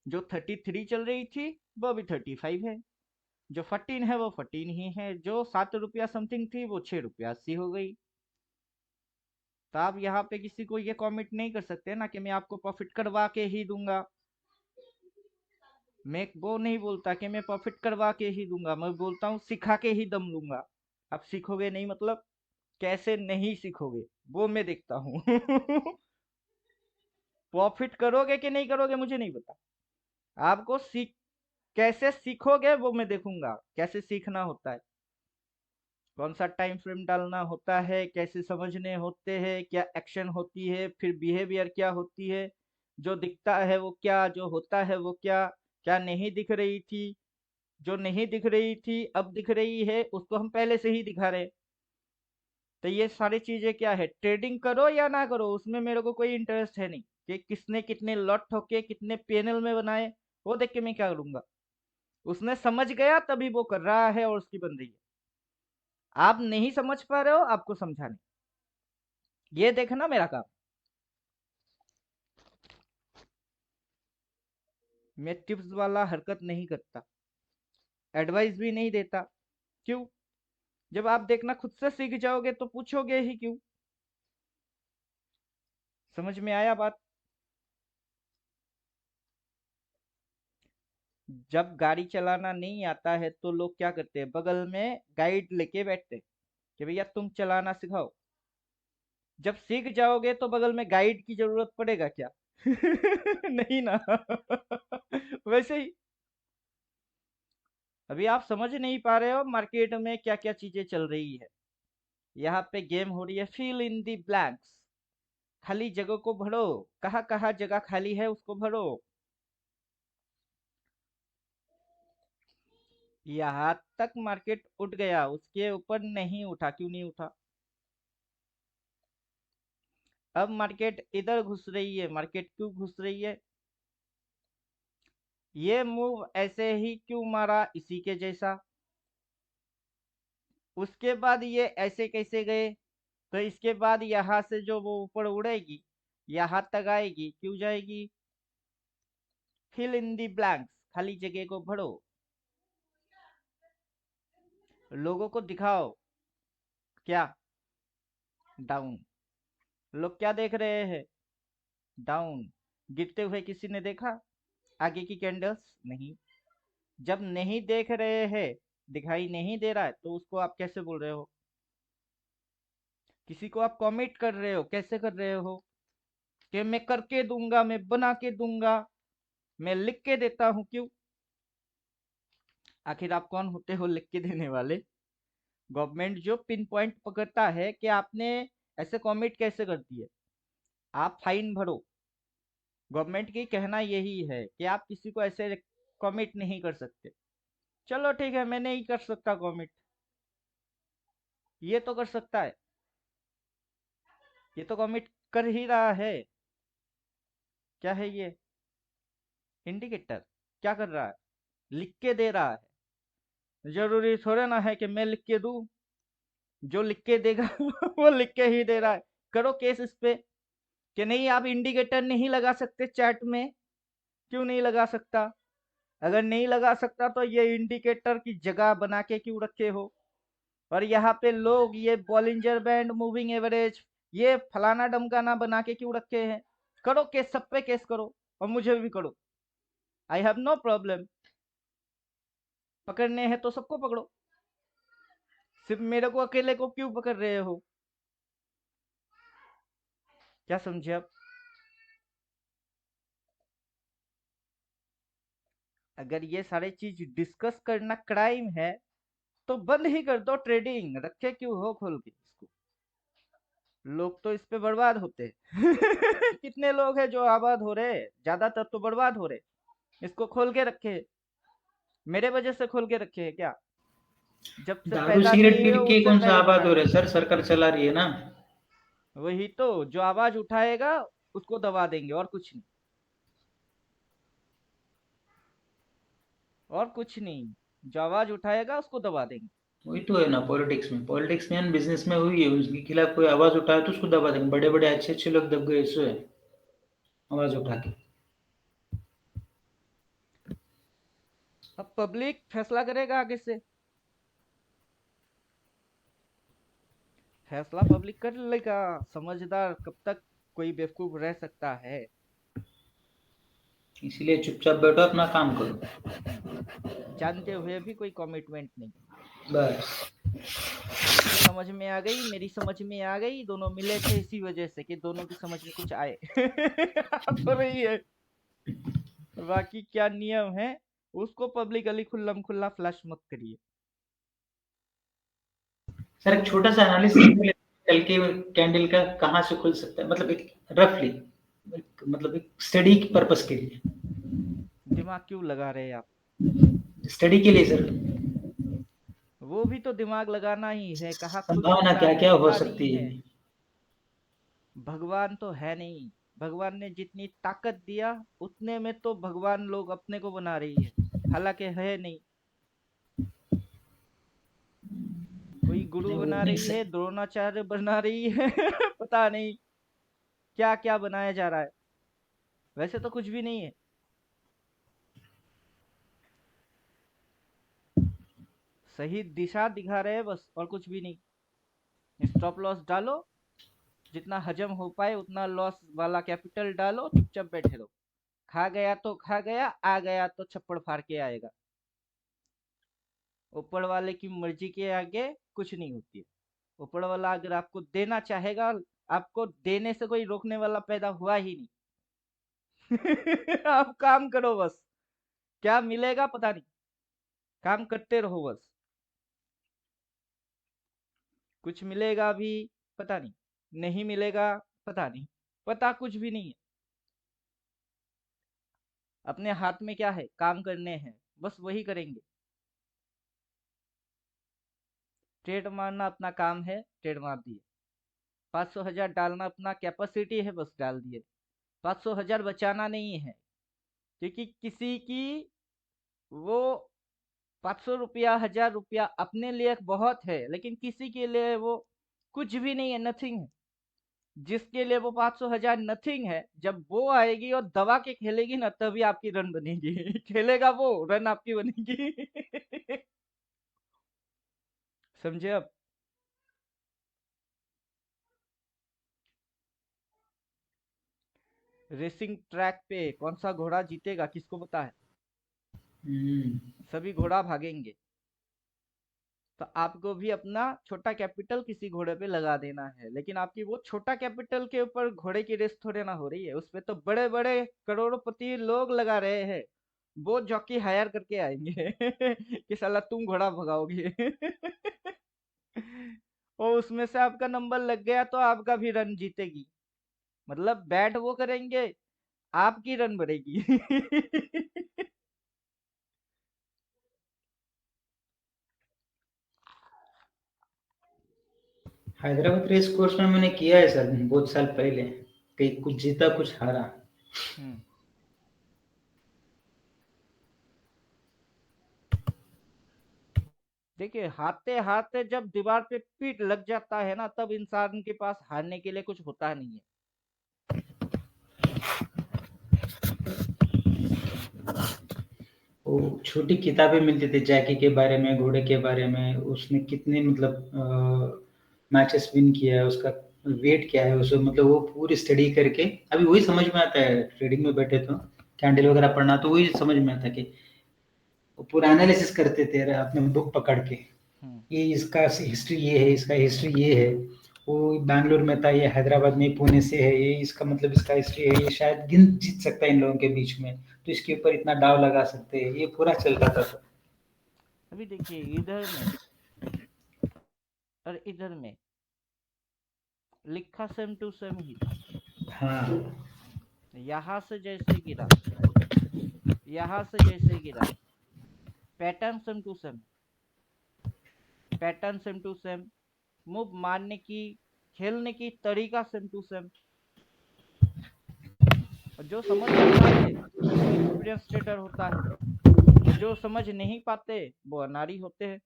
S2: जो 33 चल रही थी वो अभी 35 है, जो 14 है वो 14 ही है, जो 7 रुपया समथिंग थी वो 6 रुपया 80 हो गई। तो आप यहाँ पे किसी को ये कमेंट नहीं कर सकते ना कि मैं आपको प्रॉफिट करवा के ही दूंगा। मैं वो नहीं बोलता कि मैं प्रॉफिट करवा के ही दूंगा, मैं बोलता हूँ सिखा के ही दम लूंगा। आप सीखोगे नहीं मतलब कैसे नहीं सीखोगे वो मैं देखता हूँ। प्रॉफिट करोगे कि नहीं करोगे मुझे नहीं पता, आपको कैसे सीखोगे वो मैं देखूंगा, कैसे सीखना होता है, कौन सा टाइम फ्रेम डालना होता है, कैसे समझने होते हैं, क्या एक्शन होती है, फिर बिहेवियर क्या होती है, जो दिखता है वो क्या, जो होता है वो क्या, क्या नहीं दिख रही थी, जो नहीं दिख रही थी अब दिख रही है, उसको हम पहले से ही दिखा रहे। तो ये सारी चीजें क्या है, ट्रेडिंग करो या ना करो उसमें मेरे को कोई इंटरेस्ट है नहीं कि किसने कितने लॉट ठोके, कितने पैनल में बनाए, वो देख के मैं क्या करूंगा। उसने समझ गया तभी वो कर रहा है और उसकी बन रही है। आप नहीं समझ पा रहे हो, आपको समझाने, ये देखना मेरा काम। मैं टिप्स वाला हरकत नहीं करता, एडवाइस भी नहीं देता। क्यों? जब आप देखना खुद से सीख जाओगे तो पूछोगे ही क्यों। समझ में आया बात? जब गाड़ी चलाना नहीं आता है तो लोग क्या करते हैं, बगल में गाइड लेके बैठते हैं कि भैया तुम चलाना सिखाओ। जब सीख जाओगे तो बगल में गाइड की जरूरत पड़ेगा क्या? नहीं ना। वैसे ही अभी आप समझ नहीं पा रहे हो मार्केट में क्या क्या चीजें चल रही है। यहाँ पे गेम हो रही है फिल इन दी ब्लैंक्स, खाली जगह को भरो, कहाँ कहाँ जगह खाली है उसको भरो। यहाँ तक मार्केट उठ गया, उसके ऊपर नहीं उठा, क्यों नहीं उठा? अब मार्केट इधर घुस रही है, मार्केट क्यों घुस रही है? ये मूव ऐसे ही क्यों मारा, इसी के जैसा। उसके बाद ये ऐसे कैसे गए, तो इसके बाद यहाँ से जो वो ऊपर उड़ेगी यहाँ तक आएगी, क्यों जाएगी? फिल इन दी ब्लैंक्स, खाली जगह को भरो, लोगों को दिखाओ। क्या? डाउन। लोग क्या देख रहे हैं? डाउन। गिरते हुए किसी ने देखा आगे की कैंडल्स? नहीं। जब नहीं देख रहे हैं, दिखाई नहीं दे रहा है, तो उसको आप कैसे बोल रहे हो? किसी को आप कमिट कर रहे हो, कैसे कर रहे हो कि मैं करके दूंगा, मैं बना के दूंगा, मैं लिख के देता हूं। क्यों? आखिर आप कौन होते हो लिख के देने वाले? गवर्नमेंट जो पिन पॉइंट पकड़ता है कि आपने ऐसे कमिट कैसे कर दिए, आप फाइन भरो। गवर्नमेंट की कहना यही है कि आप किसी को ऐसे कमिट नहीं कर सकते। चलो ठीक है, मैं नहीं कर सकता कमिट, ये तो कर सकता है। ये तो कमिट कर ही रहा है। क्या है ये इंडिकेटर? क्या कर रहा है? लिख के दे रहा है। जरूरी थोड़े ना है कि मैं लिख के दूं। जो लिख के देगा वो लिख के ही दे रहा है। करो केस इस पे कि नहीं आप इंडिकेटर नहीं लगा सकते चैट में। क्यों नहीं लगा सकता? अगर नहीं लगा सकता तो ये इंडिकेटर की जगह बना के क्यों रखे हो? और यहाँ पे लोग ये बॉलिंजर बैंड, मूविंग एवरेज, ये फलाना डमकाना बना के क्यों रखे हैं? करो केस, सब पे केस करो और मुझे भी करो। I have no problem. पकड़ने हैं तो सबको पकड़ो, सिर्फ मेरे को अकेले को क्यों पकड़ रहे हो? क्या समझे आप? अगर ये सारे चीज डिस्कस करना क्राइम है तो बंद ही कर दो ट्रेडिंग। रखे क्यों हो खोल के इसको? लोग तो इस पे बर्बाद होते हैं। कितने लोग हैं जो आबाद हो रहे हैं? ज्यादातर तो बर्बाद हो रहे। इसको खोल के रखे, मेरे वजह से खोल के रखे है क्या? जब से
S3: दारू
S2: पैदा
S3: सिगरेट
S2: नहीं
S3: पी
S2: हुए
S3: के
S2: उससे
S3: कौन सा
S2: पहले से
S3: आबाद हो
S2: बैठे।
S3: रहे सर, सरकार चला रही है ना।
S2: वही तो, जो आवाज उठाएगा उसको दबा देंगे और कुछ नहीं। और कुछ नहीं, जो आवाज उठाएगा उसको दबा देंगे।
S3: वही तो है ना, पॉलिटिक्स में बिजनेस में हुई है, उसके खिलाफ कोई आवाज उठाए तो उसको दबा देंगे। बड़े बड़े अच्छे अच्छे लोग दब गए इससे आवाज उठा के।
S2: अब पब्लिक फैसला करेगा आगे से। फैसला पब्लिक कर लेगा। समझदार कब तक कोई बेवकूफ रह सकता है?
S3: इसीलिए चुपचाप बैठो, अपना काम करो
S2: जानते हुए भी कोई कमिटमेंट नहीं।
S3: बस।
S2: इसकी समझ में आ गई, मेरी समझ में आ गई, दोनों मिले थे इसी वजह से कि दोनों की समझ में कुछ आए। आ तो रही है। बाकी क्या नियम है उसको पब्लिकली खुल्लम खुल्ला फ्लैश मत करिए।
S3: सर एक छोटा सा एनालिसिस कल के कैंडल का कहाँ से खुल सकता है, मतलब एक रफली, मतलब एक स्टडी पर्पस के लिए।
S2: दिमाग क्यों लगा रहे हैं आप?
S3: स्टडी के लिए सर।
S2: वो भी तो दिमाग लगाना ही है। कहाँ खुल
S3: संभावना
S2: सकता
S3: क्या
S2: है
S3: क्या हो
S2: पता नहीं
S3: सकती
S2: है।
S3: है।
S2: भगवान तो है नहीं। भगवान ने जितनी ताकत दिया उतने में तो भगवान लोग अपने को बना रही है, हालांकि है नहीं। कोई गुरु
S3: नहीं, वो
S2: बना
S3: नहीं
S2: रही
S3: सर।
S2: है, द्रोणाचार्य बना रही है। पता नहीं क्या क्या बनाया जा रहा है। वैसे तो कुछ भी नहीं है। सही दिशा दिखा रहे हैं बस, और कुछ भी नहीं। स्टॉप लॉस डालो, जितना हजम हो पाए उतना लॉस वाला कैपिटल डालो, चुपचाप बैठे रहो। खा गया तो खा गया, आ गया तो छप्पड़ फाड़ के आएगा। ऊपर वाले की मर्जी के आगे कुछ नहीं होती है। ऊपर वाला अगर आपको देना चाहेगा, आपको देने से कोई रोकने वाला पैदा हुआ ही नहीं। आप काम करो बस। क्या मिलेगा पता नहीं, काम करते रहो बस। कुछ मिलेगा भी पता नहीं, नहीं मिलेगा पता नहीं, पता कुछ भी नहीं है। अपने हाथ में क्या है? काम करने हैं, बस वही करेंगे। ट्रेड मारना अपना काम है, ट्रेड मार दिए। 500,000 डालना अपना कैपेसिटी है, बस डाल दिए। 500,000 बचाना नहीं है, क्योंकि किसी की वो 500 रुपया, 1000 रुपया अपने लिए बहुत है, लेकिन किसी के लिए वो कुछ भी नहीं है, नथिंग है। जिसके लिए वो 500,000 नथिंग है, जब वो आएगी और दबा के खेलेगी ना, तभी आपकी रन बनेगी। खेलेगा वो, रन आपकी बनेगी। समझे अब? रेसिंग ट्रैक पे कौन सा घोड़ा जीतेगा किसको पता है?
S3: हम्म।
S2: सभी घोड़ा भागेंगे। तो आपको भी अपना छोटा कैपिटल किसी घोड़े पे लगा देना है, लेकिन आपकी वो छोटा कैपिटल के ऊपर घोड़े की रेस थोड़े ना हो रही है। उसपे तो बड़े बड़े करोड़पति लोग लगा रहे हैं। वो जॉकी हायर करके आएंगे कि साला तुम घोड़ा भगाओगे। और उसमें से आपका नंबर लग गया तो आपका भी रन जीतेगी। मतलब बैट वो करेंगे, आपकी रन बढ़ेगी।
S3: हैदराबाद रेस कोर्स में मैंने किया है सर, बहुत साल पहले। कहीं कुछ जीता कुछ हारा।
S2: हम्म। देखिए, हारते हारते जब दीवार पे पीठ लग जाता है ना, तब इंसान के पास हारने के लिए कुछ होता नहीं है।
S3: वो छोटी किताबें मिलती थी जैकी के बारे में, घोड़े के बारे में, उसने कितने मतलब मैचेस विन किया है, उसका वेट क्या है, उसको मतलब वो पूरी स्टडी करके अभी वही समझ में आता है। ट्रेडिंग में बैठे तो कैंडल वगैरह पढ़ना तो वही समझ में आता कि वो पूरा एनालिसिस करते थे अपने बुक पकड़ के।
S2: हम्म।
S3: ये इसका हिस्ट्री ये है, इसका हिस्ट्री ये है, वो बैंगलोर में था, ये हैदराबाद में पुणे से है, ये इसका मतलब इसका हिस्ट्री है, ये शायद गिन जीत सकता है इन लोगों के बीच में, तो इसके ऊपर इतना दाव लगा सकते हैं, ये पूरा चलता था सर।
S2: अभी देखिए, इधर में और इधर में लिखा सेम टू सेम ही था।
S3: हाँ
S2: यहाँ से जैसे गिरा, यहाँ से जैसे गिरा, pattern same to same, pattern same to same, move मारने की, खेलने की तरीका सेम टू सेम। और जो समझ जाता है वो एक्सपीरियंस ट्रेडर होता है, और जो समझ नहीं पाते वो अनाड़ी होते हैं।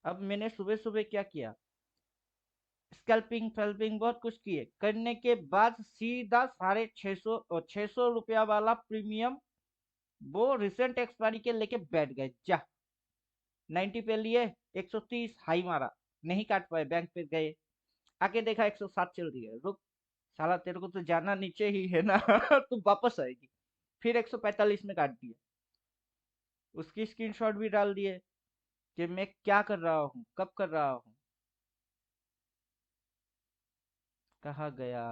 S2: अब मैंने सुबह सुबह क्या किया, स्कैल्पिंग फेल्पिंग बहुत कुछ किए, करने के बाद सीधा 650 और 600 रुपया वाला प्रीमियम वो रिसेंट एक्सपायरी के लेके बैठ गए। जा 90 पे लिए, 130 हाई मारा, नहीं काट पाए, बैंक पे गए, आके देखा 107 चल रही है। रुक साला, तेरे को तो जाना नीचे ही है ना तू वापस आएगी। फिर 145 में काट दिया, उसकी स्क्रीनशॉट भी डाल दिए कि मैं क्या कर रहा हूँ, कब कर रहा हूँ। कहा गया,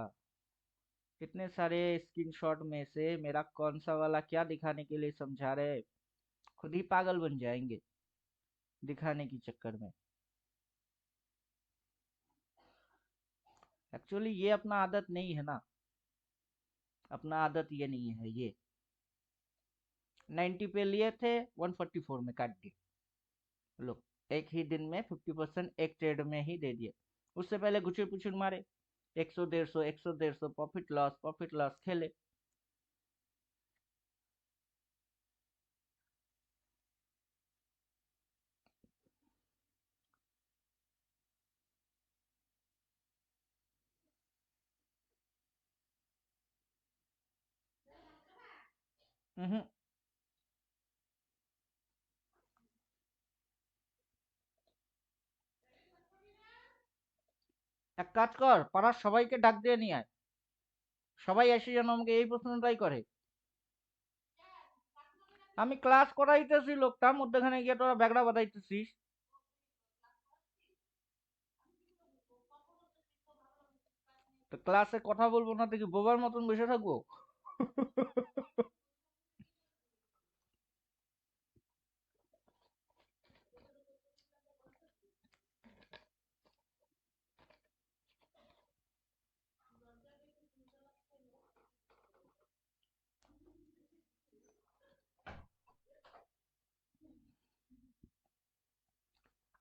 S2: इतने सारे स्क्रीनशॉट में से मेरा कौन सा वाला क्या दिखाने के लिए समझा रहे, खुद ही पागल बन जाएंगे दिखाने की चक्कर में। एक्चुअली ये अपना आदत नहीं है ना, अपना आदत ये नहीं है। ये 90 पे लिए थे, 144 में काट दिए। लो, एक ही दिन में 50% एक ट्रेड में ही दे दिए। उससे पहले घुचुर पुचुर मारे, 100 150 100 150, प्रॉफिट लॉस खेले। हम्म। এক কাজ কর, পাড়ার সবাইকে ডাক দিয়ে নিয়ে আয়, সবাই এসে যেন আমাকে এই প্রশ্নটাই করে। আমি ক্লাস করাইতেছি, লোকটার মধ্যখানে গিয়ে তোরা ব্যাগড়া বাজাইতেছিস। তো ক্লাসে কথা বলবো না তো কি বোবার মতন বসে থাকবো?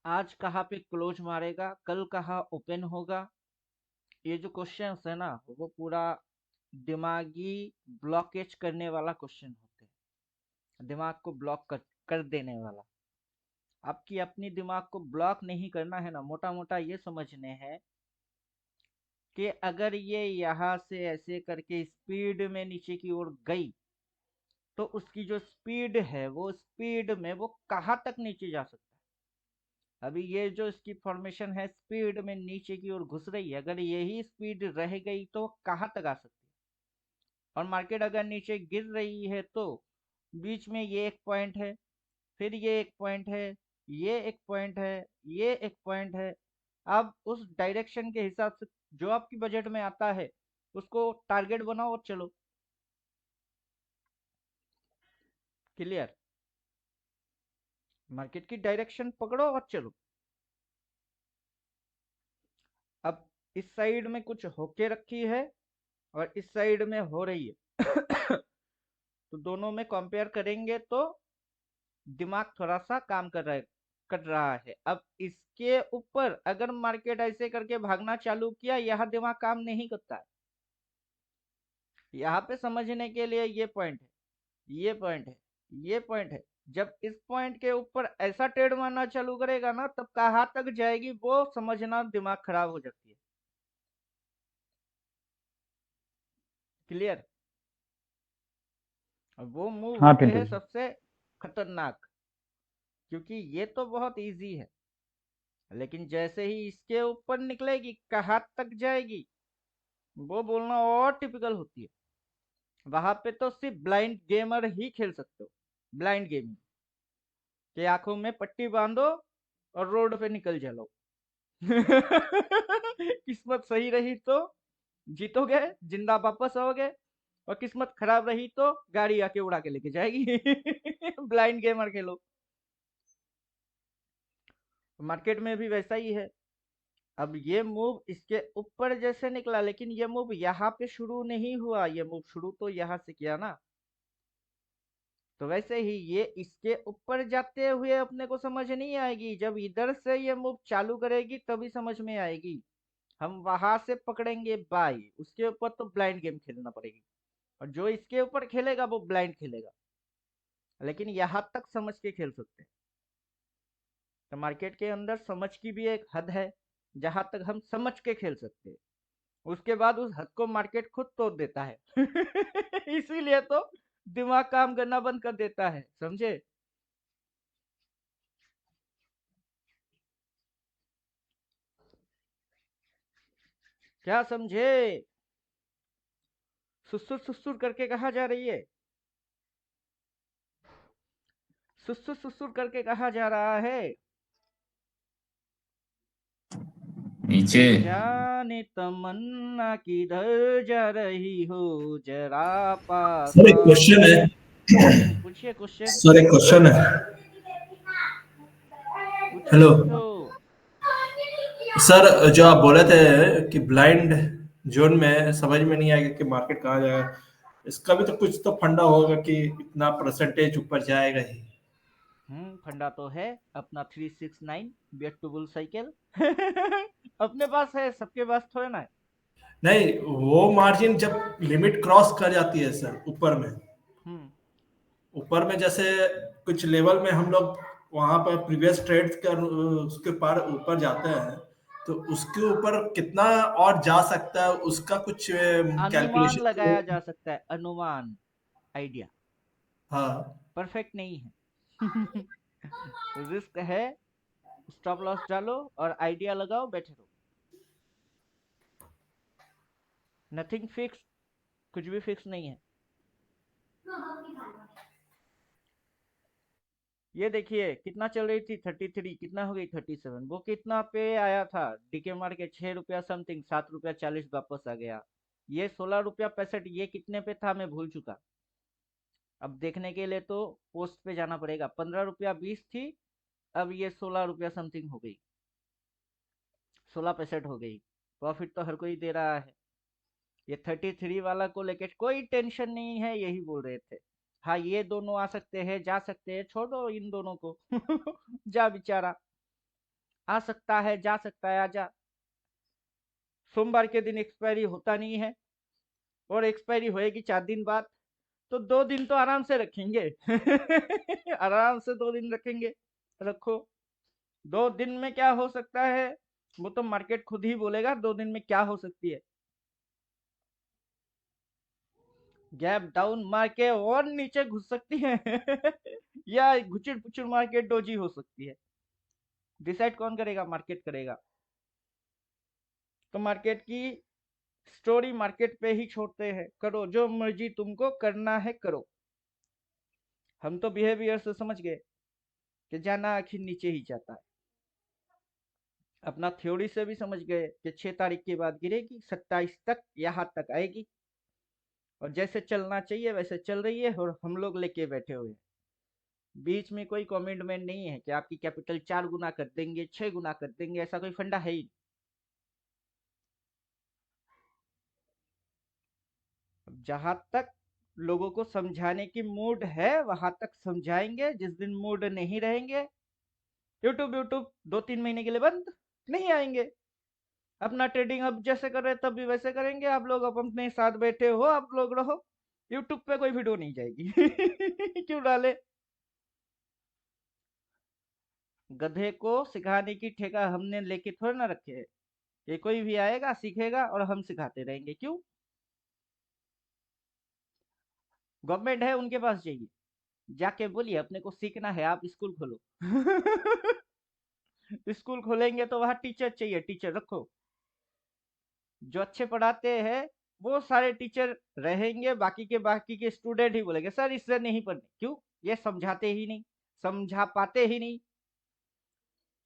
S2: आज कहाँ पे क्लोज मारेगा, कल कहाँ ओपन होगा, ये जो क्वेश्चंस है ना, वो पूरा दिमागी ब्लॉकेज करने वाला क्वेश्चन होते हैं। दिमाग को ब्लॉक कर देने वाला। आपकी अपनी दिमाग को ब्लॉक नहीं करना है ना, मोटा मोटा ये समझने हैं कि अगर ये यहाँ से ऐसे करके स्पीड में नीचे की ओर गई, तो उसकी जो स्पीड है वो स्पीड में वो कहाँ तक नीचे जा सकता है। अभी ये जो इसकी फॉर्मेशन है स्पीड में नीचे की ओर घुस रही है, अगर यही स्पीड रह गई तो कहाँ तक आ सकती है। और मार्केट अगर नीचे गिर रही है तो बीच में ये एक पॉइंट है, फिर ये एक पॉइंट है, ये एक पॉइंट है, ये एक पॉइंट है। अब उस डायरेक्शन के हिसाब से जो आपकी बजट में आता है उसको टारगेट बनाओ और चलो। क्लियर? मार्केट की डायरेक्शन पकड़ो और चलो। अब इस साइड में कुछ होके रखी है और इस साइड में हो रही है तो दोनों में कंपेयर करेंगे तो दिमाग थोड़ा सा काम कर रहा है, कर रहा है। अब इसके ऊपर अगर मार्केट ऐसे करके भागना चालू किया, यह दिमाग काम नहीं करता है। यहाँ पे समझने के लिए ये पॉइंट है, ये पॉइंट है, ये पॉइंट है। जब इस पॉइंट के ऊपर ऐसा ट्रेड मारना चालू करेगा ना, तब कहाँ तक जाएगी वो समझना दिमाग खराब हो जाती है। क्लियर? वो मूव
S3: हाँ
S2: होते
S3: पिंटू
S2: हैं
S3: जी।
S2: सबसे खतरनाक, क्योंकि ये तो बहुत इजी है, लेकिन जैसे ही इसके ऊपर निकलेगी कहाँ तक जाएगी वो बोलना और टिपिकल होती है। वहां पे तो सिर्फ ब्लाइंड गेमर ही खेल सकते हो, ब्लाइंड गेमिंग के आंखों में पट्टी बांधो और रोड पे निकल चलो। किस्मत सही रही तो जीतोगे, जिंदा वापस आओगे, और किस्मत खराब रही तो गाड़ी आके उड़ा के लेके जाएगी। ब्लाइंड गेमर खेलो। मार्केट में भी वैसा ही है। अब ये मूव इसके ऊपर जैसे निकला, लेकिन ये मूव यहाँ पे शुरू नहीं हुआ, ये मूव शुरू तो यहाँ से किया ना। तो वैसे ही ये इसके ऊपर जाते हुए अपने को समझ नहीं आएगी, जब इधर से ये मूव चालू करेगी तभी समझ में आएगी। हम वहां से पकड़ेंगे बाई, उसके ऊपर तो ब्लाइंड गेम खेलना पड़ेगी, और जो इसके ऊपर खेलेगा वो ब्लाइंड खेलेगा, लेकिन यहाँ तक समझ के खेल सकते हैं। तो मार्केट के अंदर समझ की भी एक हद है, जहां तक हम समझ के खेल सकते हैं। उसके बाद उस हद को मार्केट खुद तोड़ देता है। इसीलिए तो दिमाग काम करना बंद कर देता है, समझे? क्या समझे? सुसुर सुसुर करके कहा जा रही है, सुसुर सुसुर करके कहा जा रहा है।
S6: नीचे।
S2: जाने तमन्ना किधर जा रही हो, जरा पास
S1: सर एक
S2: आओ।
S1: क्वेश्चन है।
S2: पूछिए क्वेश्चन,
S1: सर एक क्वेश्चन है।
S2: पूछो
S1: हेलो
S2: पूछो।
S1: सर, जो आप बोले थे कि ब्लाइंड जोन में समझ में नहीं आएगा कि मार्केट कहाँ जाएगा, इसका भी तो कुछ तो फंडा होगा कि इतना परसेंटेज ऊपर जाएगा ही।
S2: फंडा तो है अपना 369 बेट टू बुल साइकिल। अपने पास है, सबके पास थोड़ा ना है।
S1: नहीं, वो मार्जिन जब लिमिट क्रॉस कर जाती है सर, ऊपर में,
S2: हम्म
S1: ऊपर में जैसे कुछ लेवल में हम लोग वहां पर प्रीवियस ट्रेड्स कर उसके पार ऊपर जाते हैं, तो उसके ऊपर कितना और जा सकता है उसका कुछ
S2: अनुमान लगाया
S1: कैलकुलेशन।
S2: जा सकता है, अनुमान, आइडिया,
S1: हाँ।
S2: परफेक्ट नहीं है। रिस्क है, स्टॉप लॉस डालो और आइडिया लगाओ, बैठे रहो। नथिंग फिक्स, कुछ भी फिक्स नहीं है। ये देखिए कितना चल रही थी, 33, कितना हो गई 37, वो कितना पे आया था डीके मार के, 6 रुपया समथिंग, 7 रुपया 40 वापस आ गया। ये 16 रुपया 65, ये कितने पे था मैं भूल चुका। अब देखने के लिए तो पोस्ट पे जाना पड़ेगा। 15 रुपया 20 थी, अब ये 16 रुपया समथिंग हो गई, 16 65 हो गई। प्रॉफिट तो हर कोई दे रहा है। ये 33 वाला को लेके कोई टेंशन नहीं है, यही बोल रहे थे। हाँ, ये दोनों आ सकते हैं, जा सकते हैं, छोड़ो इन दोनों को। जा बेचारा, आ सकता है, जा सकता है, आजा। सोमवार के दिन एक्सपायरी होता नहीं है, और एक्सपायरी होएगी 4 दिन बाद, तो 2 दिन तो आराम से रखेंगे। आराम से 2 दिन रखेंगे, रखो। 2 दिन में क्या हो सकता है वो तो मार्केट खुद ही बोलेगा, 2 दिन में क्या हो सकती है। गैप डाउन मार के और नीचे घुस सकती है। या घुचुर पुचुर मार के डोजी हो सकती है। डिसाइड कौन करेगा? मार्केट करेगा। तो मार्केट की स्टोरी मार्केट पे ही छोड़ते हैं, करो जो मर्जी तुमको करना है करो। हम तो बिहेवियर से समझ गए कि जाना आखिर नीचे ही जाता है। अपना थ्योरी से भी समझ गए कि 6 तारीख के बाद गिरेगी, 27 तक यहाँ तक आएगी, और जैसे चलना चाहिए वैसे चल रही है, और हम लोग लेके बैठे हुए हैं। बीच में कोई कमिटमेंट नहीं है कि आपकी कैपिटल 4 गुना कर देंगे, 6 गुना कर देंगे, ऐसा कोई फंडा है ही। जहां तक लोगों को समझाने की मूड है वहां तक समझाएंगे, जिस दिन मूड नहीं रहेंगे यूट्यूब यूट्यूब 2-3 महीने के लिए बंद नहीं आएंगे। अपना ट्रेडिंग अब जैसे कर रहे तब भी वैसे करेंगे। आप लोग अब अपने साथ बैठे हो, आप लोग रहो। यूट्यूब पे कोई वीडियो नहीं जाएगी। क्यों डाले? गधे को सिखाने की ठेका हमने लेके थोड़ी ना रखे है। ये कोई भी आएगा सीखेगा और हम सिखाते रहेंगे। क्यों? गवर्नमेंट है उनके पास जाइए, जाके बोलिए अपने को सीखना है, आप स्कूल खोलो। स्कूल खोलेंगे तो वहां टीचर चाहिए, टीचर रखो। जो अच्छे पढ़ाते हैं वो सारे टीचर रहेंगे, बाकी के स्टूडेंट ही बोलेंगे सर इससे नहीं पढ़ने। क्यों? ये समझाते ही नहीं, समझा पाते ही नहीं।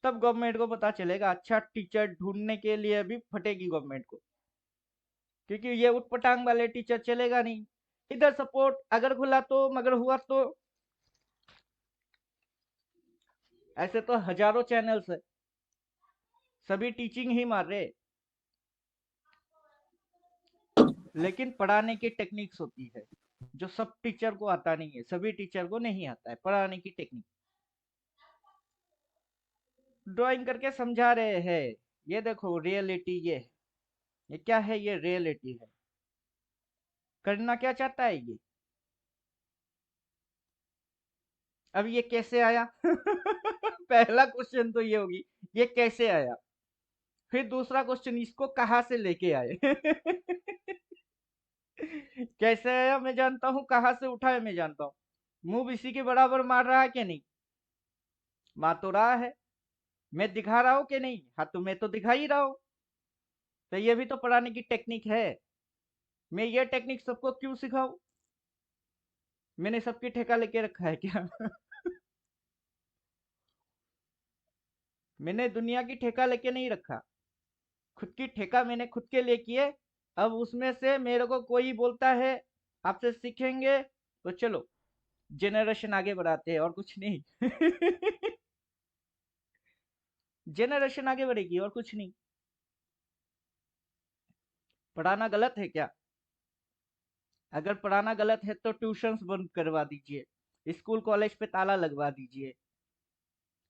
S2: तब गवर्नमेंट को पता चलेगा अच्छा टीचर ढूंढने के लिए भी फटेगी गवर्नमेंट को, क्योंकि ये उटपटांग वाले टीचर चलेगा नहीं। इधर सपोर्ट अगर खुला तो मगर हुआ तो। ऐसे तो हजारों चैनल्स है, सभी टीचिंग ही मार रहे। लेकिन पढ़ाने की टेक्निक्स होती है जो सब टीचर को आता नहीं है, सभी टीचर को नहीं आता है पढ़ाने की टेक्निक। ड्राइंग करके समझा रहे हैं, ये देखो रियलिटी ये है। ये क्या है? ये रियलिटी है। करना क्या चाहता है ये? अब ये कैसे आया? पहला क्वेश्चन तो ये होगी, ये कैसे आया। फिर दूसरा क्वेश्चन, इसको कहाँ से लेके आए? कैसे आया मैं जानता हूँ, कहाँ से उठाया मैं जानता हूँ। मुंह इसी के बराबर मार रहा है कि नहीं? मार तो रहा है। मैं दिखा रहा हूँ कि नहीं? हाँ तो मैं तो दिखा ही रहा हूँ। तो ये भी तो पढ़ाने की टेक्निक है। मैं ये टेक्निक सबको क्यों सिखाऊं? मैंने सबकी ठेका लेके रखा है क्या? मैंने दुनिया की ठेका लेके नहीं रखा, खुद की ठेका मैंने खुद के लिए किए। अब उसमें से मेरे को कोई बोलता है आपसे सीखेंगे, तो चलो जेनरेशन आगे बढ़ाते हैं और कुछ नहीं। जेनरेशन आगे बढ़ेगी और कुछ नहीं। पढ़ाना गलत है क्या? अगर पढ़ाना गलत है तो ट्यूशंस बंद करवा दीजिए, स्कूल कॉलेज पे ताला लगवा दीजिए,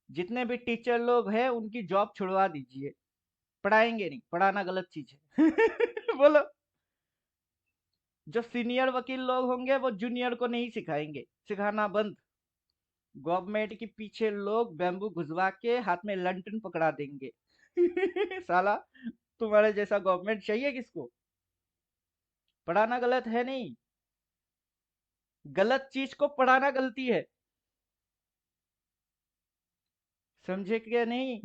S2: जितने भी टीचर लोग हैं उनकी जॉब छुड़वा दीजिए। पढ़ाएंगे नहीं, पढ़ाना गलत चीज है। बोलो। जो सीनियर वकील लोग होंगे वो जूनियर को नहीं सिखाएंगे, सिखाना बंद। गवर्नमेंट के पीछे लोग बैम्बू घुसवा के हाथ में लंटन पकड़ा देंगे। साला तुम्हारे जैसा गवर्नमेंट चाहिए किसको? पढ़ाना गलत है नहीं, गलत चीज को पढ़ाना गलती है। समझे क्या नहीं?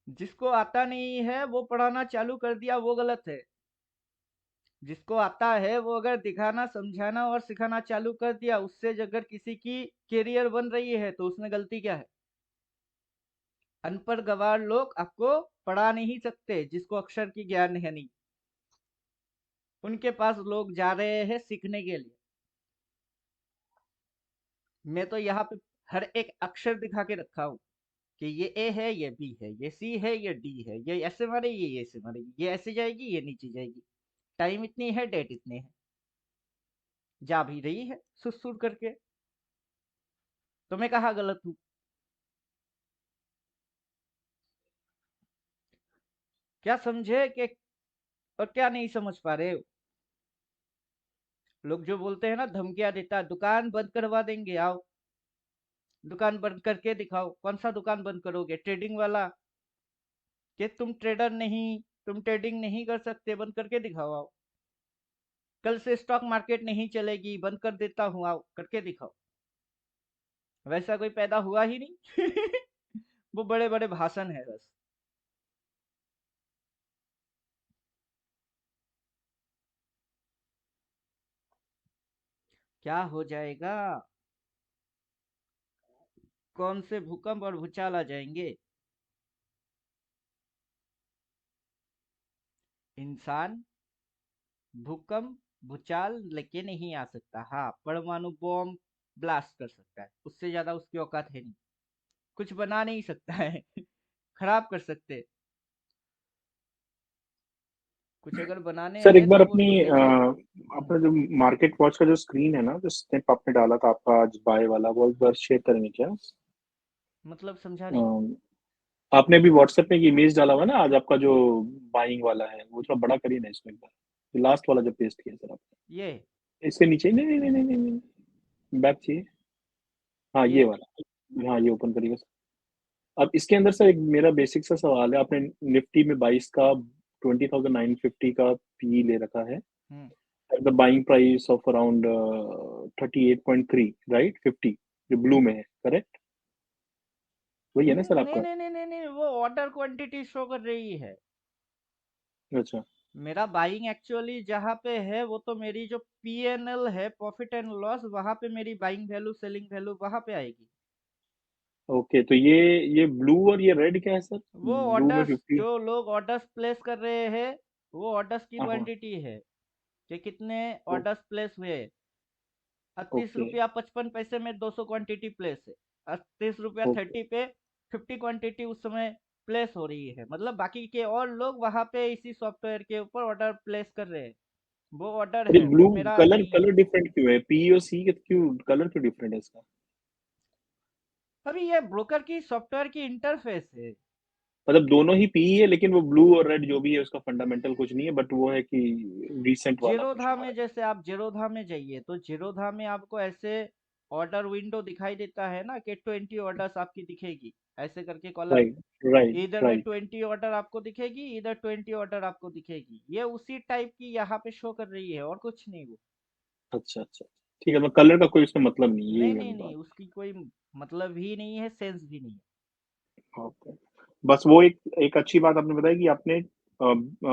S2: जिसको आता नहीं है वो पढ़ाना चालू कर दिया, वो गलत है। जिसको आता है वो अगर दिखाना समझाना और सिखाना चालू कर दिया, उससे अगर किसी की करियर बन रही है तो उसमें गलती क्या है? अनपढ़ गवार लोग आपको पढ़ा नहीं सकते, जिसको अक्षर की ज्ञान है नहीं। उनके पास लोग जा रहे हैं सीखने के लिए। मैं तो यहाँ पे हर एक अक्षर दिखा के रखा हूँ कि ये ए है, ये बी है, ये सी है, ये डी है, ये ऐसे मारेगी, ये ऐसे मारेगी, ये ऐसे जाएगी, ये नीचे जाएगी, टाइम इतनी है, डेट इतने है। जा भी रही है सुर करके। तो मैं कहाँ गलत हूँ? क्या समझे कि और क्या नहीं समझ पा रहे हो? लोग जो बोलते हैं ना, धमकियां देता है, दुकान बंद करवा देंगे, आओ दुकान बंद करके दिखाओ। कौन सा दुकान बंद करोगे? ट्रेडिंग वाला? कि तुम ट्रेडर नहीं, तुम ट्रेडिंग नहीं कर सकते, बंद करके दिखाओ आओ। कल से स्टॉक मार्केट नहीं चलेगी, बंद कर देता हूँ, आओ करके दिखाओ। वैसा कोई पैदा हुआ ही नहीं। वो बड़े बड़े भाषण है बस। क्या हो जाएगा? कौन से भूकंप और भूचाल आ जाएंगे? इंसान भूकंप भूचाल लेके नहीं आ सकता। हाँ, परमाणु बॉम्ब ब्लास्ट कर सकता है, उससे ज्यादा उसकी औकात है नहीं। कुछ बना नहीं सकता है। खराब कर सकते। कुछ अगर बनाने
S5: सर
S2: हैं
S5: एक बार
S2: तो वो
S5: अपनी
S2: लीजिए।
S5: अपना जो मार्केट वॉच का जो स्क्रीन है ना, जो स्नैप आपने डाला था आपका आज बाय वाला, वो एक बार शेयर करेंगे क्या?
S2: मतलब समझा नहीं।
S5: आपने अभी व्हाट्सएप में एक इमेज डाला हुआ है ना आज आपका, जो बाइंग वाला है, वो थोड़ा बड़ा करिए ना इसमें एक बार, लास्ट वाला जो पेस्ट किया सर आपने,
S2: ये
S5: इससे नीचे, नहीं नहीं नहीं नहीं नहीं नहीं, बैक चाहिए, हाँ ये
S2: ये
S5: वाला, हाँ ये ओपन करिएगा सर। अब इसके अंदर सर एक मेरा बेसिक सा सवाल है, आपने निफ्टी में 22 का 20,950 का पी ले रखा है,
S2: hmm
S5: the buying price of around 38.3 right, 50 जो ब्लू में है, करेक्ट? वही है ना सर
S2: नहीं
S5: आपका?
S2: नहीं नहीं नहीं नहीं, वो ऑर्डर क्वांटिटी शो कर रही है।
S5: अच्छा
S2: मेरा बाइंग एक्चुअली जहाँ पे है वो तो मेरी जो पीएनएल है, प्रॉफिट एंड लॉस, वहां पे मेरी बाइंग वैल्यू सेलिंग वैल्यू वहां पे आएगी।
S5: ओके, तो ये ब्लू और ये रेड क्या है सर?
S2: वो
S5: ब्लू में
S2: ऑर्डर्स
S5: 50,
S2: जो लोग ऑर्डर्स प्लेस कर रहे हैं, वो ऑर्डर्स की
S5: हाँ हाँ,
S2: क्वांटिटी है कि कितने
S5: ओ-
S2: ऑर्डर्स प्लेस हुए। 38
S5: ओके
S2: रुपया 55 पैसे में 200 क्वांटिटी प्लेस है। 38 रुपया
S5: ओके
S2: 30 पे 50 क्वांटिटी उस समय प्लेस हो रही है। मतलब बाकी के और लोग वहां पे इसी सॉफ्टवेयर के ऊपर ऑर्डर प्लेस कर रहे हैं। वो ऑर्डर
S5: अरे
S2: है,
S5: ब्लू,
S2: वो मेरा
S5: कलर
S2: नहीं है।
S5: कलर डिफरेंट क्यों है? पी और सी के क्यों कलर क्यों डिफरेंट है इसका?
S2: अभी ये ब्रोकर की सॉफ्टवेयर की इंटरफेस है।
S5: मतलब दोनों ही पी है, लेकिन वो ब्लू और रेड जो भी है उसका फंडामेंटल कुछ नहीं है, बट वो है कि रिसेंट वाला कुछ
S2: जीरोधा
S5: हो रहा
S2: में, जैसे आप जीरोधा में जाइए तो जीरोधा में आपको ऐसे ऑर्डर विंडो दिखाई देता है ना कि 20 ऑर्डर्स आपकी दिखेगी, ऐसे करके
S5: है।
S2: कॉलम।
S5: राइट राइट
S2: इधर में
S5: राइट,
S2: 20 ऑर्डर आपको दिखेगी, इधर 20 ऑर्डर आपको दिखेगी। ये उसी टाइप की यहाँ पे शो कर रही है और कुछ नहीं वो।
S5: अच्छा अच्छा, ठीक है, तो कलर का कोई उसमें मतलब नहीं,
S2: नहीं
S5: यही
S2: नहीं
S5: वाली
S2: नहीं,
S5: बात।
S2: उसकी कोई मतलब ही नहीं है, सेंस भी नहीं है।
S5: ओके, बस वो एक एक अच्छी बात आपने बताई कि आपने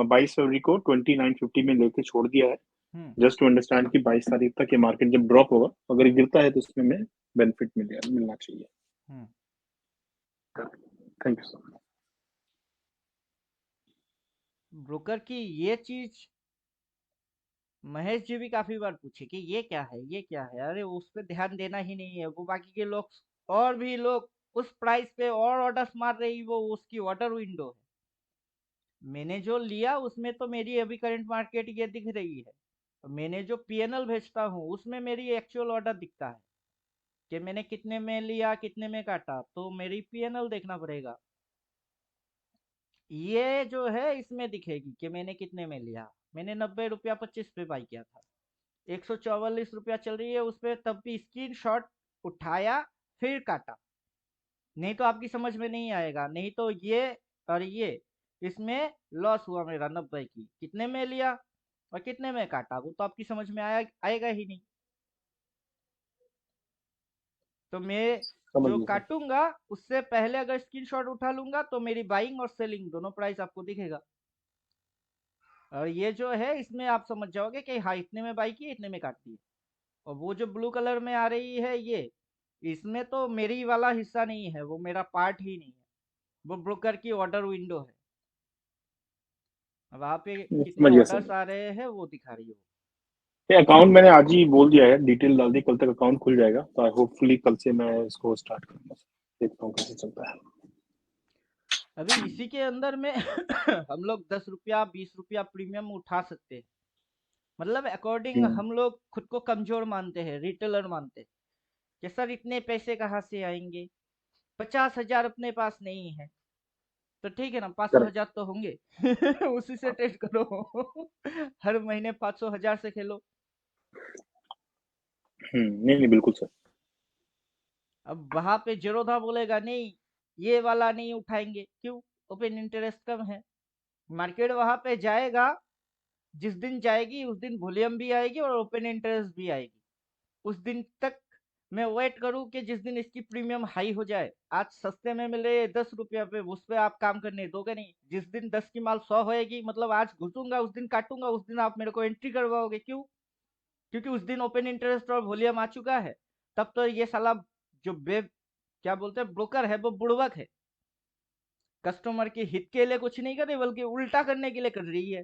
S5: 22 फरवरी को 2950 में लेके छोड़ दिया है,
S2: हम्म
S5: जस्ट टू अंडरस्टैंड कि 22 तारीख तक ये मार्केट जब ड्रॉप होगा, अगर ये गिरता है तो उसमें हमें बेनिफिट मिलना चाहिए।
S2: हम्म
S5: थैंक यू सर।
S2: ब्रोकर की ये चीज महेश जी भी काफी बार पूछे कि ये क्या है, ये क्या है। अरे उस पर ध्यान देना ही नहीं है। वो बाकी के लोग और भी लोग उस प्राइस पे और ऑर्डर्स मार रही, वो उसकी ऑर्डर विंडो है। मैंने जो लिया उसमें तो मेरी अभी करंट मार्केट ये दिख रही है। और मैंने जो पीएनएल भेजता हूँ उसमें मेरी एक्चुअल ऑर्डर दिखता है कि मैंने कितने में लिया, कितने में काटा, तो मेरी पीएनएल देखना पड़ेगा। ये जो है इसमें दिखेगी कि मैंने कितने में लिया। मैंने 90 रुपया 25 पे बाई किया था। 144 रुपया चल रही है उस पर, तब भी स्क्रीन शॉट उठाया फिर काटा। नहीं तो आपकी समझ में नहीं आएगा। नहीं तो ये और ये, इसमें लॉस हुआ मेरा 90 की, कितने में लिया और कितने में काटा, वो तो आपकी समझ में आएगा ही नहीं। तो मैं
S5: समझ
S2: जो
S5: गया सर।
S2: काटूंगा उससे पहले अगर स्क्रीनशॉट उठा लूंगा तो मेरी बाइंग और सेलिंग दोनों प्राइस आपको दिखेगा। और ये जो है इसमें आप समझ जाओगे कि हाँ इतने में बाई की, इतने में काटती है। और वो जो ब्लू कलर में आ रही है ये, इसमें तो मेरी वाला हिस्सा नहीं है, वो मेरा पार्ट ही नहीं है। वो ब्रोकर की ऑर्डर विंडो है। वहां पे कितने
S5: समझ गया
S2: ऑर्डर्स
S5: सर।
S2: आ रहे हैं वो दिखा रही हो।
S5: ये अकाउंट मैंने आज ही बोल दिया है, डिटेल डाल दी, कल तक अकाउंट खुल जाएगा, तो आई होपफुली कल से मैं इसको स्टार्ट करूंगा। देखता हूँ कैसे चलता है।
S2: अभी इसी के अंदर में हम लोग 10 रुपया 20 रुपया प्रीमियम उठा सकते हैं। मतलब अकॉर्डिंग
S5: हम्म,
S2: हम लोग खुद को कमजोर मानते हैं, रिटेलर मानते हैं कि सर इतने पैसे कहाँ से आएंगे, 50,000 अपने पास नहीं है। तो ठीक है ना, 500,000 तो होंगे उसी से ट्रेड करो हर महीने 500,000 से खेलो।
S5: नहीं नहीं बिल्कुल सर।
S2: अब वहां पे जीरोधा बोलेगा नहीं, ये वाला नहीं उठाएंगे, क्यों? ओपन इंटरेस्ट कम है। मार्केट वहां पे जाएगा, जिस दिन जाएगी उस दिन वॉल्यूम भी आएगी और ओपन इंटरेस्ट भी आएगी। उस दिन तक मैं वेट करूं कि जिस दिन इसकी प्रीमियम हाई हो जाए। आज सस्ते में मिले 10 रुपया पे, उस पर आप काम करने दोगे नहीं। जिस दिन 10 की माल 100 होएगी, मतलब आज घुसूंगा उस दिन काटूंगा, उस दिन आप मेरे को एंट्री करवाओगे, क्यों? क्योंकि उस दिन ओपन इंटरेस्ट और वॉल्यूम आ चुका है। तब तो ये साला जो क्या बोलते हैं ब्रोकर है, वो बुड़वक है। कस्टमर के हित के लिए कुछ नहीं कर रही, बल्कि उल्टा करने के लिए कर रही है।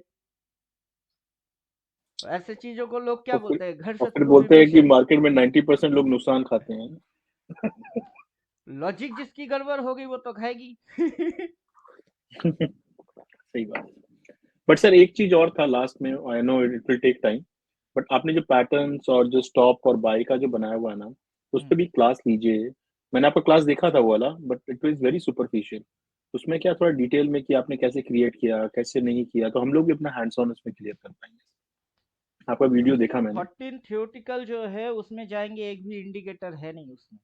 S2: तो ऐसे चीजों को लोग क्या
S5: और फिर
S2: बोलते हैं, घर
S5: और फिर
S2: शत्रु
S5: बोलते हैं कि
S2: विभीषण।
S5: मार्केट में 90% लोग नुकसान खाते हैं।
S2: लॉजिक जिसकी गड़बड़ होगी वो तो खाएगी
S5: सही बात है। बट सर एक चीज और था लास्ट में, I know it will take time, but आपने जो पैटर्न्स और जो स्टॉप और बाय का जो बनाया हुआ है ना, उस पर भी क्लास लीजिए। मैंने आपका क्लास देखा था वो वाला, but it was very superficial. उसमें क्या थोड़ा डिटेल में कि आपने कैसे क्रिएट किया, कैसे नहीं किया, तो हम लोग भी अपना हैंड्स ऑन उसमें क्लियर कर पाएंगे। आपका वीडियो देखा मैंने।
S2: 14 थ्योरेटिकल जो है उसमें जाएंगे, एक भी इंडिकेटर है नहीं उसमें।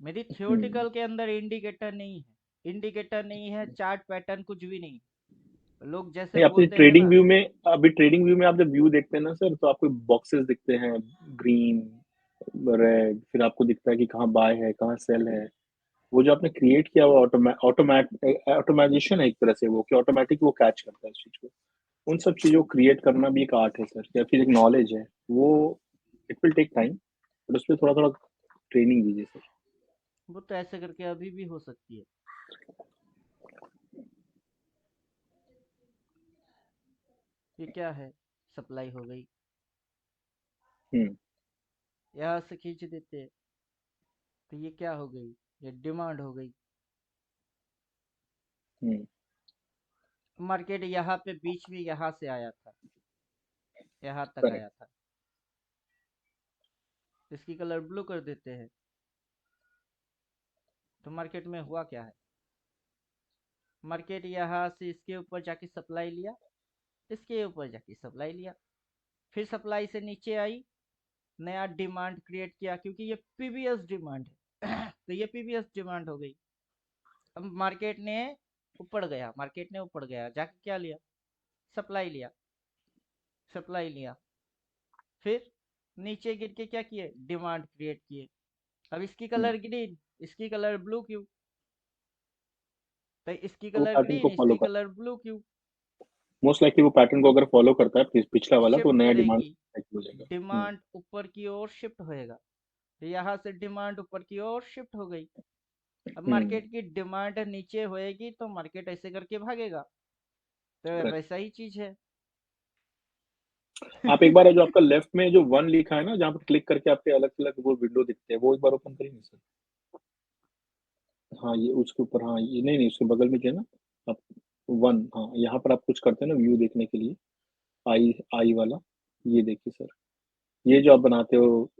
S2: मेरी
S5: हम्म।
S2: थ्योरेटिकल के अंदर इंडिकेटर नहीं है, इंडिकेटर नहीं है, चार्ट पैटर्न कुछ भी नहीं। लोग जैसे
S5: नहीं, आपने
S2: बोलते हैं
S5: ट्रेडिंग
S2: ना,
S5: व्यू में, अभी ट्रेडिंग व्यू में आप जब व्यू देखते हैं ना सर, तो आपको बॉक्सेस दिखते हैं, ग्रीन, रेड, फिर आपको दिखता है कि कहाँ बाय है, कहाँ सेल है। वो जो आपने क्रिएट किया हुआ ऑटोमेटाइजेशन है एक तरह से, वो कि ऑटोमेटिक वो कैच करता है इस चीज को। उन सब चीजों को क्रिएट करना भी एक आर्ट है सर, या फिर एक नॉलेज है वो। It will take time, but उसमें थोड़ा थोड़ा ट्रेनिंग दीजिए सर।
S2: वो तो ऐसे करके अभी भी हो सकती है। ये क्या है, सप्लाई हो गई,
S5: हम्म।
S2: यहाँ से खींच देते हैं, तो ये क्या हो गई, ये डिमांड हो गई।
S5: हम्म।
S2: मार्केट यहाँ पे बीच में यहाँ से आया था, यहाँ तक
S5: करेक्ट।
S2: आया था। इसकी कलर ब्लू कर देते हैं, तो मार्केट में हुआ क्या है, मार्केट यहाँ से इसके ऊपर जाके सप्लाई लिया, इसके ऊपर जाके सप्लाई लिया, फिर सप्लाई से नीचे आई, नया डिमांड क्रिएट किया, क्योंकि ये पीवीएस डिमांड है तो ये पीवीएस डिमांड हो गई। अब मार्केट ने ऊपर गया, मार्केट ने ऊपर गया, जाके क्या लिया, सप्लाई लिया, सप्लाई लिया, फिर नीचे गिर के क्या किए, डिमांड क्रिएट किए। अब इसकी कलर ग्रीन, इसकी कलर ब्लू क्यों, तो इसकी
S5: तो वो
S2: कलर
S5: पैटर्न
S2: ग्रीन,
S5: को फॉलो
S2: इसकी
S5: कर,
S2: कलर ब्लू क्यों,
S5: मोस्ट लाइकली वो पैटर्न को अगर फॉलो करता है पिछला वाला, तो
S2: शिफ्ट
S5: नया डिमांड
S2: करेगी,
S5: हो जाएगा।
S2: डिमांड ऊपर की ओर शिफ्ट होएगा, तो यहाँ से डिमांड ऊपर की ओर शिफ्ट हो गई। अब
S5: हम्म।
S2: मार्केट की डिमांड नीचे होएगी तो मार्केट ऐसे करके भागेगा, तो
S5: करेक्ट।
S2: वैसा ही चीज है
S5: आप एक बार जो आपका लेफ्ट में जो वन लिखा है ना, जहाँ पर क्लिक करके आपके अलग अलग वो विंडो दिखते हैं, वो एक बार ओपन करेंगे सर। हाँ ये उसके ऊपर, हाँ ये नहीं नहीं, उसके बगल में जो है ना, आप वन, हाँ यहाँ पर आप कुछ करते हैं ना व्यू देखने के लिए, आई आई वाला, ये देखिए सर। ये जो आप बनाते हो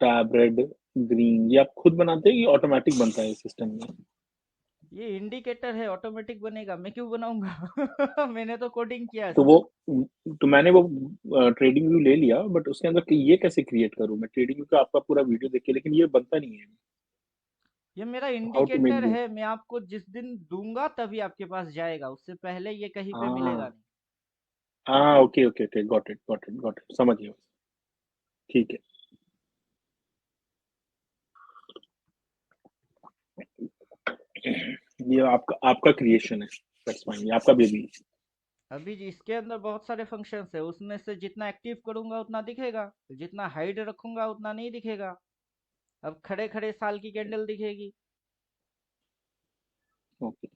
S5: टैब रेड ग्रीन, ये आप खुद बनाते हैं कि ऑटोमेटिक बनता है सिस्टम में?
S2: ये इंडिकेटर है, ऑटोमेटिक बनेगा, मैं क्यों बनाऊंगा मैंने तो कोडिंग किया है
S5: तो
S2: सब।
S5: वो, तो मैंने वो ट्रेडिंग व्यू ले लिया, बट उसके अंदर कि ये कैसे क्रिएट करूँ मैं ट्रेडिंग व्यू का, आपका पूरा वीडियो देख के, लेकिन ये बनता नहीं है।
S2: ये मेरा
S5: how to make
S2: indicator
S5: this?
S2: है, मैं आपको जिस दिन दूंगा तभी आपके पास जाएगा, उससे पहले ये कहीं पे मिलेगा
S5: हाँ
S2: नहीं।
S5: हाँ, okay okay okay, got it got it got it, समझ गया। ठीक है। ये आपका आपका क्रिएशन है, दैट्स फाइन, ये आपका बेबी।
S2: अभी इसके अंदर बहुत सारे फंक्शंस है, उसमें से जितना एक्टिव करूंगा उतना दिखेगा, जितना हाइड रखूंगा उतना नहीं दिखेगा। अब खड़े खड़े साल की कैंडल दिखेगी,
S5: ओके।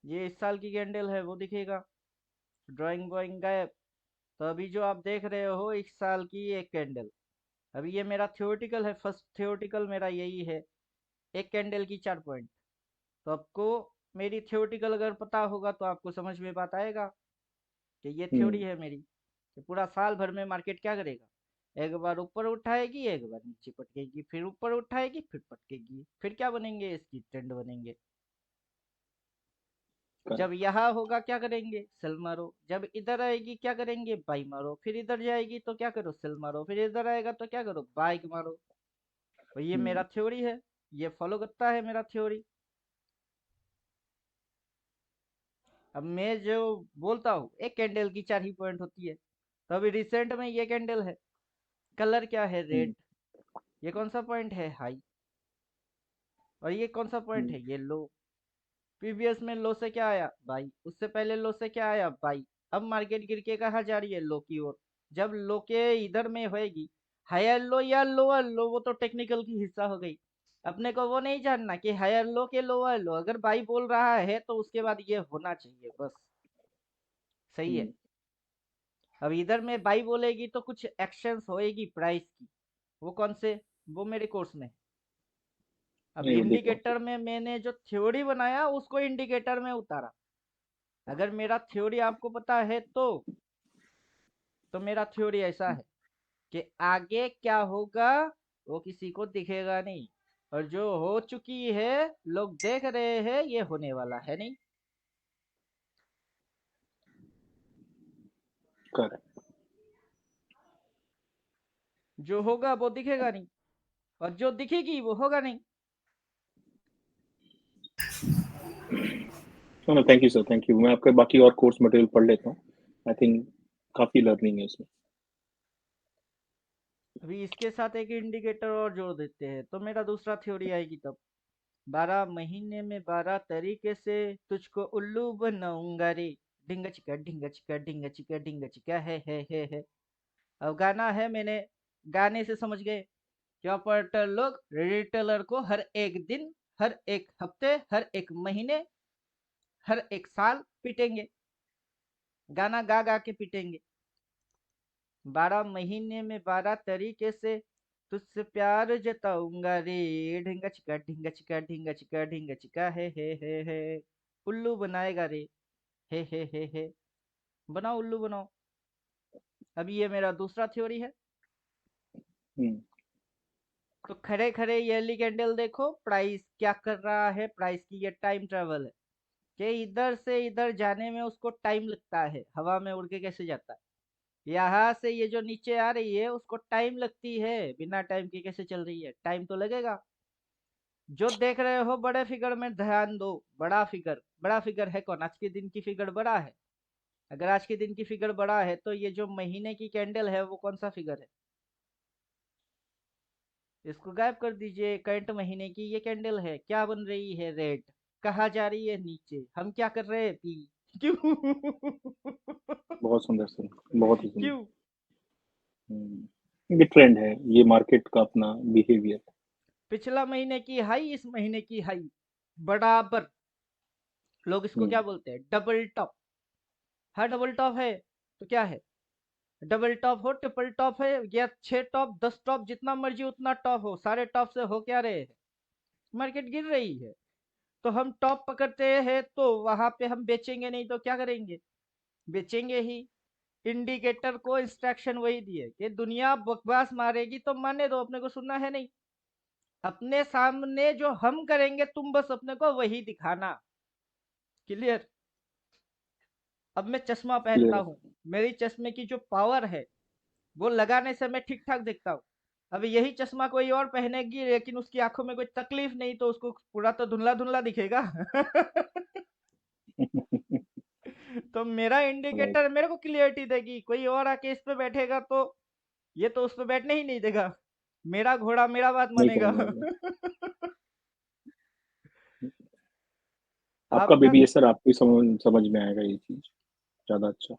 S2: ये इस साल की कैंडल है वो दिखेगा, ड्राइंग बॉइंग गायब। तो अभी जो आप देख रहे हो इस साल की एक कैंडल, अभी ये मेरा थ्योरेटिकल है, फर्स्ट थ्योरेटिकल मेरा यही है, एक कैंडल की 4 पॉइंट। तो आपको मेरी थ्योरेटिकल अगर पता होगा तो आपको समझ में बात आएगा कि ये थ्योरी
S5: हम्म।
S2: है मेरी, कि पूरा साल भर में मार्केट क्या करेगा, एक बार ऊपर उठाएगी, एक बार नीचे पटकेगी, फिर ऊपर उठाएगी, फिर पटकेगी, फिर क्या बनेंगे, इसकी ट्रेंड बनेंगे। जब
S5: करेक्ट।
S2: यहाँ होगा क्या करेंगे, सेल मारो, जब इधर आएगी क्या करेंगे, बाई मारो, फिर इधर जाएगी तो क्या करो, सेल मारो, फिर इधर आएगा तो क्या करो, बाई मारो। तो ये मेरा थ्योरी है, ये फॉलो करता है मेरा थ्योरी। अब मैं जो बोलता हूँ एक कैंडल की 4 ही पॉइंट होती है, तो अभी रिसेंट में ये कैंडल है, कलर क्या है, रेड। ये कौन सा पॉइंट है, हाई। और ये कौन सा पॉइंट है, ये लो। प्रीवियस में लो से क्या आया, बाई, उससे पहले लो से क्या आया, बाई। अब मार्केट गिर के कहाँ जा रही है, लो की ओर। जब लो के इधर में होएगी हायर लो या लोअर लो, वो तो टेक्निकल की हिस्सा हो गई, अपने को वो नहीं जानना कि हायर लो के लोअर लो, अगर बाई बोल रहा है तो उसके बाद ये होना चाहिए बस, सही है। अब इधर में बाई बोलेगी तो कुछ एक्शंस होएगी प्राइस की, वो कौन से, वो मेरे कोर्स में। अब
S5: नहीं वो देख रहा हूँ।
S2: इंडिकेटर में मैंने जो थ्योरी बनाया उसको इंडिकेटर में उतारा, अगर मेरा थ्योरी आपको पता है तो मेरा थ्योरी ऐसा है कि आगे क्या होगा वो किसी को दिखेगा नहीं, और जो हो चुकी है लोग देख रहे हैं, ये होने वाला है नहीं।
S5: करेक्ट।
S2: जो होगा वो दिखेगा नहीं, और जो दिखेगी वो होगा नहीं।
S5: No thank you sir, thank you. मैं आपके बाकी और कोर्स मटेरियल पढ़ लेता हूँ। आई थिंक काफी लर्निंग है इसमें।
S2: अभी इसके साथ एक इंडिकेटर और जोड़ देते हैं तो मेरा दूसरा थ्योरी आएगी तब। 12 महीने में 12 तरीके से तुझको उल्लू बनाऊंगा रे। ढिंगा चिका ढिंगा चिका ढिंगा चिका ढिंगा चिका है। अब गाना है, मैंने गाने से समझ गए कि ऑपरेटर लोग रिटेलर को हर एक दिन, हर एक हफ्ते, हर एक महीने, हर एक साल पीटेंगे। गाना गा गा के पीटेंगे। 12 महीने में 12 तरीके से तुझसे प्यार जताऊंगा रे। ढिंगा चिका ढिंगा चिका ढिंगा चिका ढिंगा चिका है। उल्लू बनाएगा रे। है। बनाओ उल्लू बनाओ। अभी ये मेरा दूसरा थ्योरी है।
S5: हम्म,
S2: तो खड़े खड़े येली कैंडल देखो, प्राइस क्या कर रहा है। प्राइस की ये टाइम ट्रेवल है कि इधर से इधर जाने में उसको टाइम लगता है। हवा में उड़ के कैसे जाता है, यहाँ से ये जो नीचे आ रही है उसको टाइम लगती है। बिना टाइम के कैसे चल रही है, टाइम तो लगेगा। जो देख रहे हो बड़े फिगर में ध्यान दो। बड़ा फिगर है कौन? आज के दिन की फिगर बड़ा है। अगर आज के दिन की फिगर बड़ा है तो ये जो महीने की कैंडल है वो कौन सा फिगर है? इसको गायब कर दीजिए। करंट महीने की ये कैंडल है, क्या बन रही है? रेड। कहा जा रही है नीचे, हम क्या कर रहे हैं? पी। क्यों?
S5: बहुत सुंदर सर, बहुत ही सुंदर।
S2: क्यों?
S5: ये ट्रेंड है, ये मार्केट का अपना बिहेवियर।
S2: पिछला महीने की हाई, इस महीने की हाई बराबर। लोग इसको क्या बोलते हैं? Double top. हाँ डबल टॉप है तो क्या है? डबल टॉप हो, ट्रिपल टॉप है, या 6 टॉप 10 टॉप, जितना मर्जी उतना टॉप हो, सारे टॉप से हो क्या रहे हैं? मार्केट गिर रही है। तो हम टॉप पकड़ते हैं तो वहां पे हम बेचेंगे नहीं तो क्या करेंगे? बेचेंगे ही। इंडिकेटर को इंस्ट्रक्शन वही दिए कि दुनिया बकवास मारेगी तो मारने दो, अपने को सुनना है नहीं। अपने सामने जो हम करेंगे तुम बस अपने को वही दिखाना। क्लियर? अब मैं चश्मा पहनता
S5: क्लियर।
S2: हूँ, मेरी चश्मे की जो पावर है वो लगाने से मैं ठीक ठाक दिखता हूँ। अब यही चश्मा कोई और पहनेगी लेकिन उसकी आंखों में कोई तकलीफ नहीं तो उसको पूरा तो धुंधला धुंधला दिखेगा। तो मेरा
S5: राइट।
S2: इंडिकेटर मेरे को क्लियरिटी देगी, कोई और आके इस पे बैठेगा तो ये तो उस पे बैठने ही नहीं देगा। मेरा घोड़ा मेरा बात
S5: नहीं
S2: मानेगा।
S5: करेंगे आगे। आपका
S2: आपका
S5: बेबी है सर, आपको ही समझ में आएगा ये चीज ज्यादा अच्छा।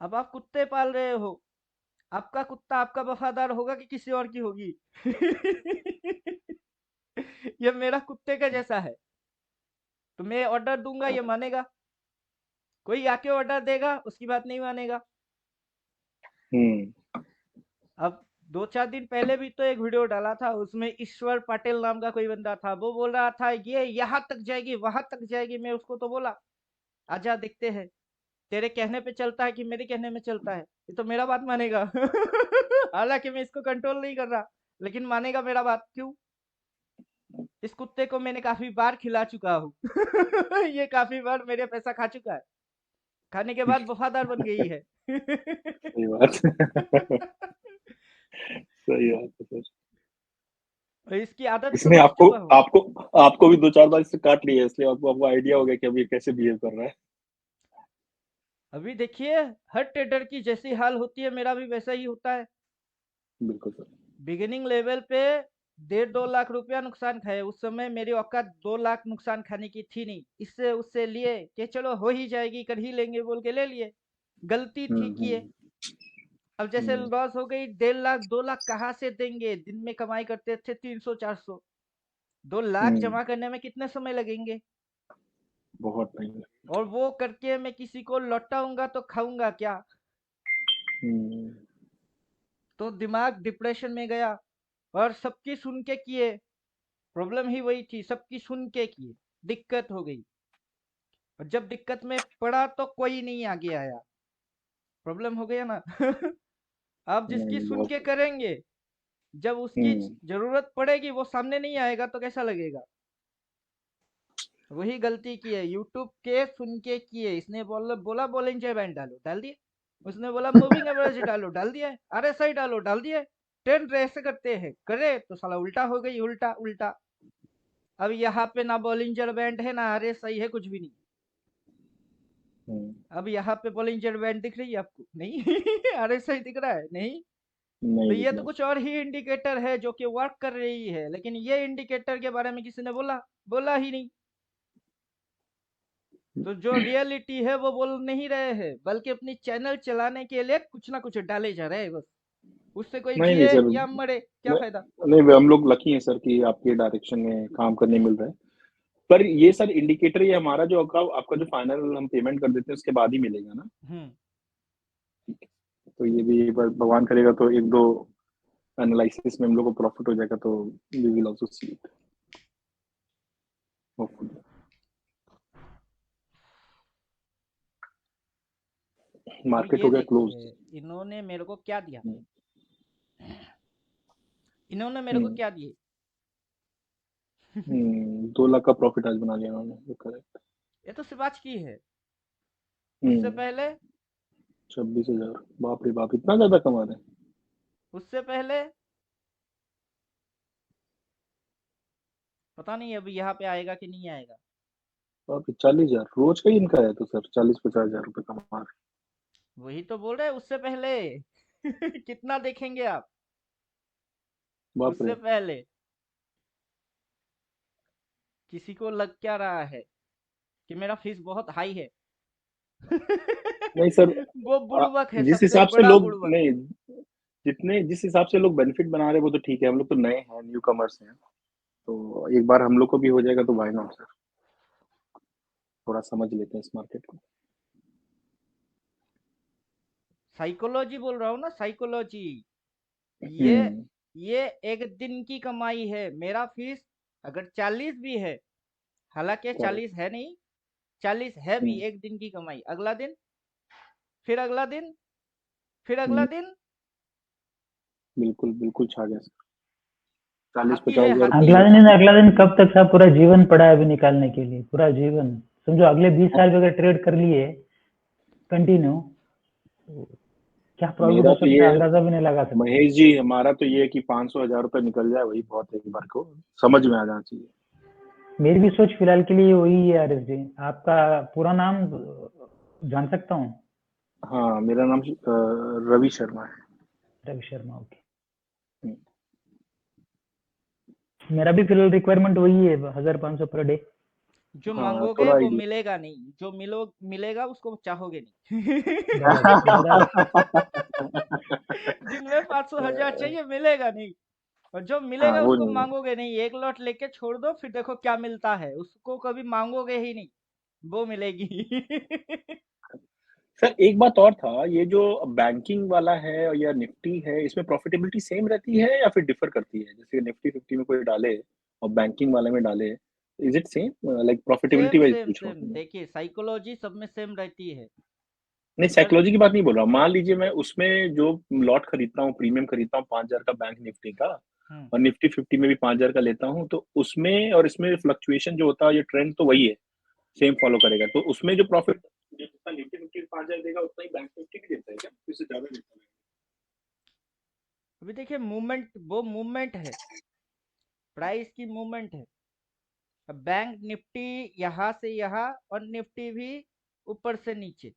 S2: अब आप कुत्ते पाल रहे हो, आपका कुत्ता आपका वफादार होगा कि किसी और की होगी? ये मेरा कुत्ते का जैसा है। तो मैं ऑर्डर दूंगा ये मानेगा, कोई आके ऑर्डर देगा उसकी बात नहीं मानेगा।
S5: हम्म।
S2: अब 2-4 दिन पहले भी तो एक वीडियो डाला था, उसमें ईश्वर पटेल नाम का कोई बंदा था, वो बोल रहा था ये यहाँ तक जाएगी वहां तक जाएगी। मैं उसको तो बोला आजा देखते हैं, तेरे कहने पे चलता है कि मेरे कहने में चलता है? ये तो मेरा बात मानेगा। हालांकि मैं इसको कंट्रोल नहीं कर रहा, लेकिन मानेगा मेरा बात। क्यों? इस कुत्ते को मैंने काफी बार खिला चुका हूँ। ये काफी बार मेरे पैसा खा चुका है, खाने के बाद वफादार बन गई है।
S5: सही बात। सही बात है सर।
S2: और इसकी आदत
S5: इसने
S2: समझ
S5: आपको
S2: चुका हूँ।
S5: आपको आपको भी 2-4 बार इससे काट लिया है, इसलिए आपको आइडिया हो गया कि अब ये कैसे बिहेव कर रहा है।
S2: अभी देखिए, हर ट्रेडर की जैसी हाल होती है मेरा भी वैसा ही होता है।
S5: बिल्कुल सर।
S2: बिगिनिंग लेवल पे 1.5-2 लाख रुपया नुकसान खाए, उस समय मेरी औकात 2 लाख नुकसान खाने की थी नहीं। इससे उससे लिए कि चलो हो ही जाएगी, कर ही लेंगे बोल के ले लिए। गलती थी किए।
S5: हम्म।
S2: अब जैसे
S5: हम्म,
S2: लॉस हो गई, 1.5 लाख 2 लाख कहाँ से देंगे? दिन में कमाई करते थे 300-400, 2 लाख
S5: हम्म,
S2: जमा करने में कितने समय लगेंगे?
S5: बहुत नहीं।
S2: और वो करके मैं किसी को लौटाऊंगा तो खाऊंगा क्या?
S5: हम्म,
S2: तो दिमाग डिप्रेशन में गया। और सबकी सुन के किए, प्रॉब्लम ही वही थी, सबकी सुन के किए, दिक्कत हो गई। और जब दिक्कत में पड़ा तो कोई नहीं आगे आया, प्रॉब्लम हो गया ना। आप जिसकी
S5: नहीं,
S2: सुन
S5: बहुत
S2: के करेंगे, जब उसकी
S5: हम्म
S2: जरूरत पड़ेगी वो सामने नहीं आएगा तो कैसा लगेगा। वही गलती की है, यूट्यूब के सुन के की है। इसने बोला बोलिंजर बैंड डालो, डाल दिए। उसने बोला मूविंग एवरेज डालो, डाल दिया। आरएसआई डालो, डाल दिया। ट्रेंड ऐसे करते हैं, करे तो साला उल्टा हो गई, उल्टा उल्टा। अब यहाँ पे ना बोलिंजर बैंड है, ना आरएसआई है, कुछ भी नहीं।
S5: हम्म,
S2: अब यहाँ पे बोलिंजर बैंड दिख रही है आपको? नहीं। आरएसआई दिख रहा है? नहीं। तो
S5: नहीं
S2: ये तो
S5: दिखना।
S2: कुछ और ही इंडिकेटर है जो कि वर्क कर रही है, लेकिन ये इंडिकेटर के बारे में किसी ने बोला ही नहीं। तो जो रियलिटी है वो बोल नहीं रहे हैं, बल्कि अपनी चैनल चलाने के लिए कुछ ना कुछ डाले जा रहे हैं बस। उससे कोई
S5: नहीं नहीं
S2: जिए
S5: सर,
S2: या मरे, क्या फायदा।
S5: नहीं हम लोग लकी हैं सर कि आपके डायरेक्शन में काम करने मिल रहा है। पर ये सर इंडिकेटर, ये हमारा जो आपका जो फाइनल हम पेमेंट कर देते हैं उसके बाद ही मिलेगा ना? तो ये भी एक बार भगवान करेगा तो एक दो एनालिसिस में हम लोग को प्रॉफिट हो जाएगा, तो we will also see it hopefully.
S2: तो
S5: मार्केट
S2: ये
S5: हो गया क्लोज।
S2: देखिए इन्होंने मेरे को क्या दिया, इन्होंने मेरे को क्या दिए।
S5: 2 लाख का प्रॉफिट आज बना लिया उन्होंने, करेक्ट।
S2: ये तो सिर्फ आज की है। उससे पहले
S5: 26,000, बाप रे बाप, इतना ज्यादा कमा रहे हैं।
S2: उससे पहले पता नहीं अभी यहाँ पे आएगा कि नहीं आएगा।
S5: बाप रे, 40,000 रोज का ही इनका है तो सर 40-50,000 रुपए कमा रहे
S2: वही तो बोल रहे हैं, उससे पहले। कितना देखेंगे आप?
S5: हैं। बाप
S2: उससे
S5: रे।
S2: पहले किसी को लग क्या रहा है कि मेरा फीस बहुत हाई है।
S5: नहीं सर,
S2: वो बुड़बक है,
S5: जिस
S2: सबसे
S5: हिसाब से
S2: बड़ा
S5: लोग
S2: बुड़बक।
S5: नहीं, जिस हिसाब से लोग बेनिफिट बना रहे हैं वो तो ठीक है, हम लोग तो नए हैं, न्यू कमर्स हैं, तो एक बार हम लोग को भी हो जाएगा तो वाई नॉट सर, थोड़ा समझ लेते हैं इस मार्केट को।
S2: साइकोलॉजी बोल रहा हूँ ना, साइकोलॉजी। ये
S5: हम्म
S2: ये एक दिन की कमाई है। मेरा फीस अगर 40 भी है, हालांकि
S5: करेक्ट।
S2: 40 है नहीं, 40 है भी, एक दिन की कमाई। अगला दिन, फिर अगला दिन, फिर अगला दिन।
S5: बिल्कुल बिल्कुल छा गया सर, चालीस
S2: हाथी
S5: पचास
S2: है,
S5: हजार
S2: हाथी।
S3: अगला दिन कब तक था? पूरा जीवन पड़ा है अभी निकालने के लिए, पूरा जीवन। समझो अगले 20 साल भी अगर ट्रेड कर लिए कंटिन्यू, क्या प्रॉफिट
S5: मेरा
S3: हो
S5: तो
S3: सकता
S5: ये
S3: है अंदाजा भी नहीं लगा सकते।
S5: महेश जी, हमारा तो ये है कि 500,000 रुपये निकल जाए वही बहुत है, एक बार को समझ में आ जाना चाहिए।
S3: मेरी भी सोच फिलहाल के लिए वही है। आरएस जी, आपका पूरा नाम जान सकता हूँ?
S5: हाँ, मेरा नाम रवि शर्मा है।
S3: रवि शर्मा, ओके।
S5: हम्म,
S3: मेरा भी फिलहाल रिक्वायरमेंट वही है, 1500 पर डे।
S2: जो
S5: हाँ
S2: मांगोगे
S5: थोड़ा
S2: वो
S5: आइडिया।
S2: मिलेगा नहीं, जो मिलेगा उसको चाहोगे नहीं।
S3: बराबर बराबर।
S2: जिनमें 500,000 चाहिए मिलेगा नहीं, और जो
S5: हाँ
S2: मिलेगा
S5: वो
S2: उसको
S5: नहीं है
S2: मांगोगे नहीं। एक लॉट लेके छोड़ दो, फिर देखो क्या मिलता है। उसको कभी मांगोगे ही नहीं, वो मिलेगी।
S5: सर। एक बात और था, ये जो बैंकिंग वाला है या निफ्टी है, इसमें प्रॉफिटेबिलिटी सेम रहती है या फिर डिफर करती है? जैसे निफ्टी 50 में कोई डाले और बैंकिंग वाले में डाले, is it same like profitability
S2: same
S5: wise
S2: same
S5: पूछ रहा
S2: सेम,
S5: हूँ मैं।
S2: देखिए साइकोलॉजी सब में सेम रहती है।
S5: नहीं,
S2: पर
S5: साइकोलॉजी की बात नहीं बोल रहा हूँ। मान लीजिए मैं उसमें जो लॉट खरीदता हूँ, प्रीमियम खरीदता हूँ 5,000 का बैंक निफ्टी का,
S2: हम्म,
S5: और निफ्टी 50 में भी 5,000 का लेता हूँ, तो उसमें और इसमें फ्लक्चुएशन जो होता है, ये ट्रेंड तो वही है, सेम फॉलो करेगा। तो उसमें जो प्रॉफिट जितना निफ्टी 50 5,000 देगा उतना ही बैंक निफ्टी भी देता है क्या, इससे ज्यादा देता है?
S2: अभी देखिए मूवमेंट, वो मूवमेंट है, प्राइस की मूवमेंट है। अब बैंक निफ्टी यहाँ से यहाँ और निफ्टी भी ऊपर से नीचे।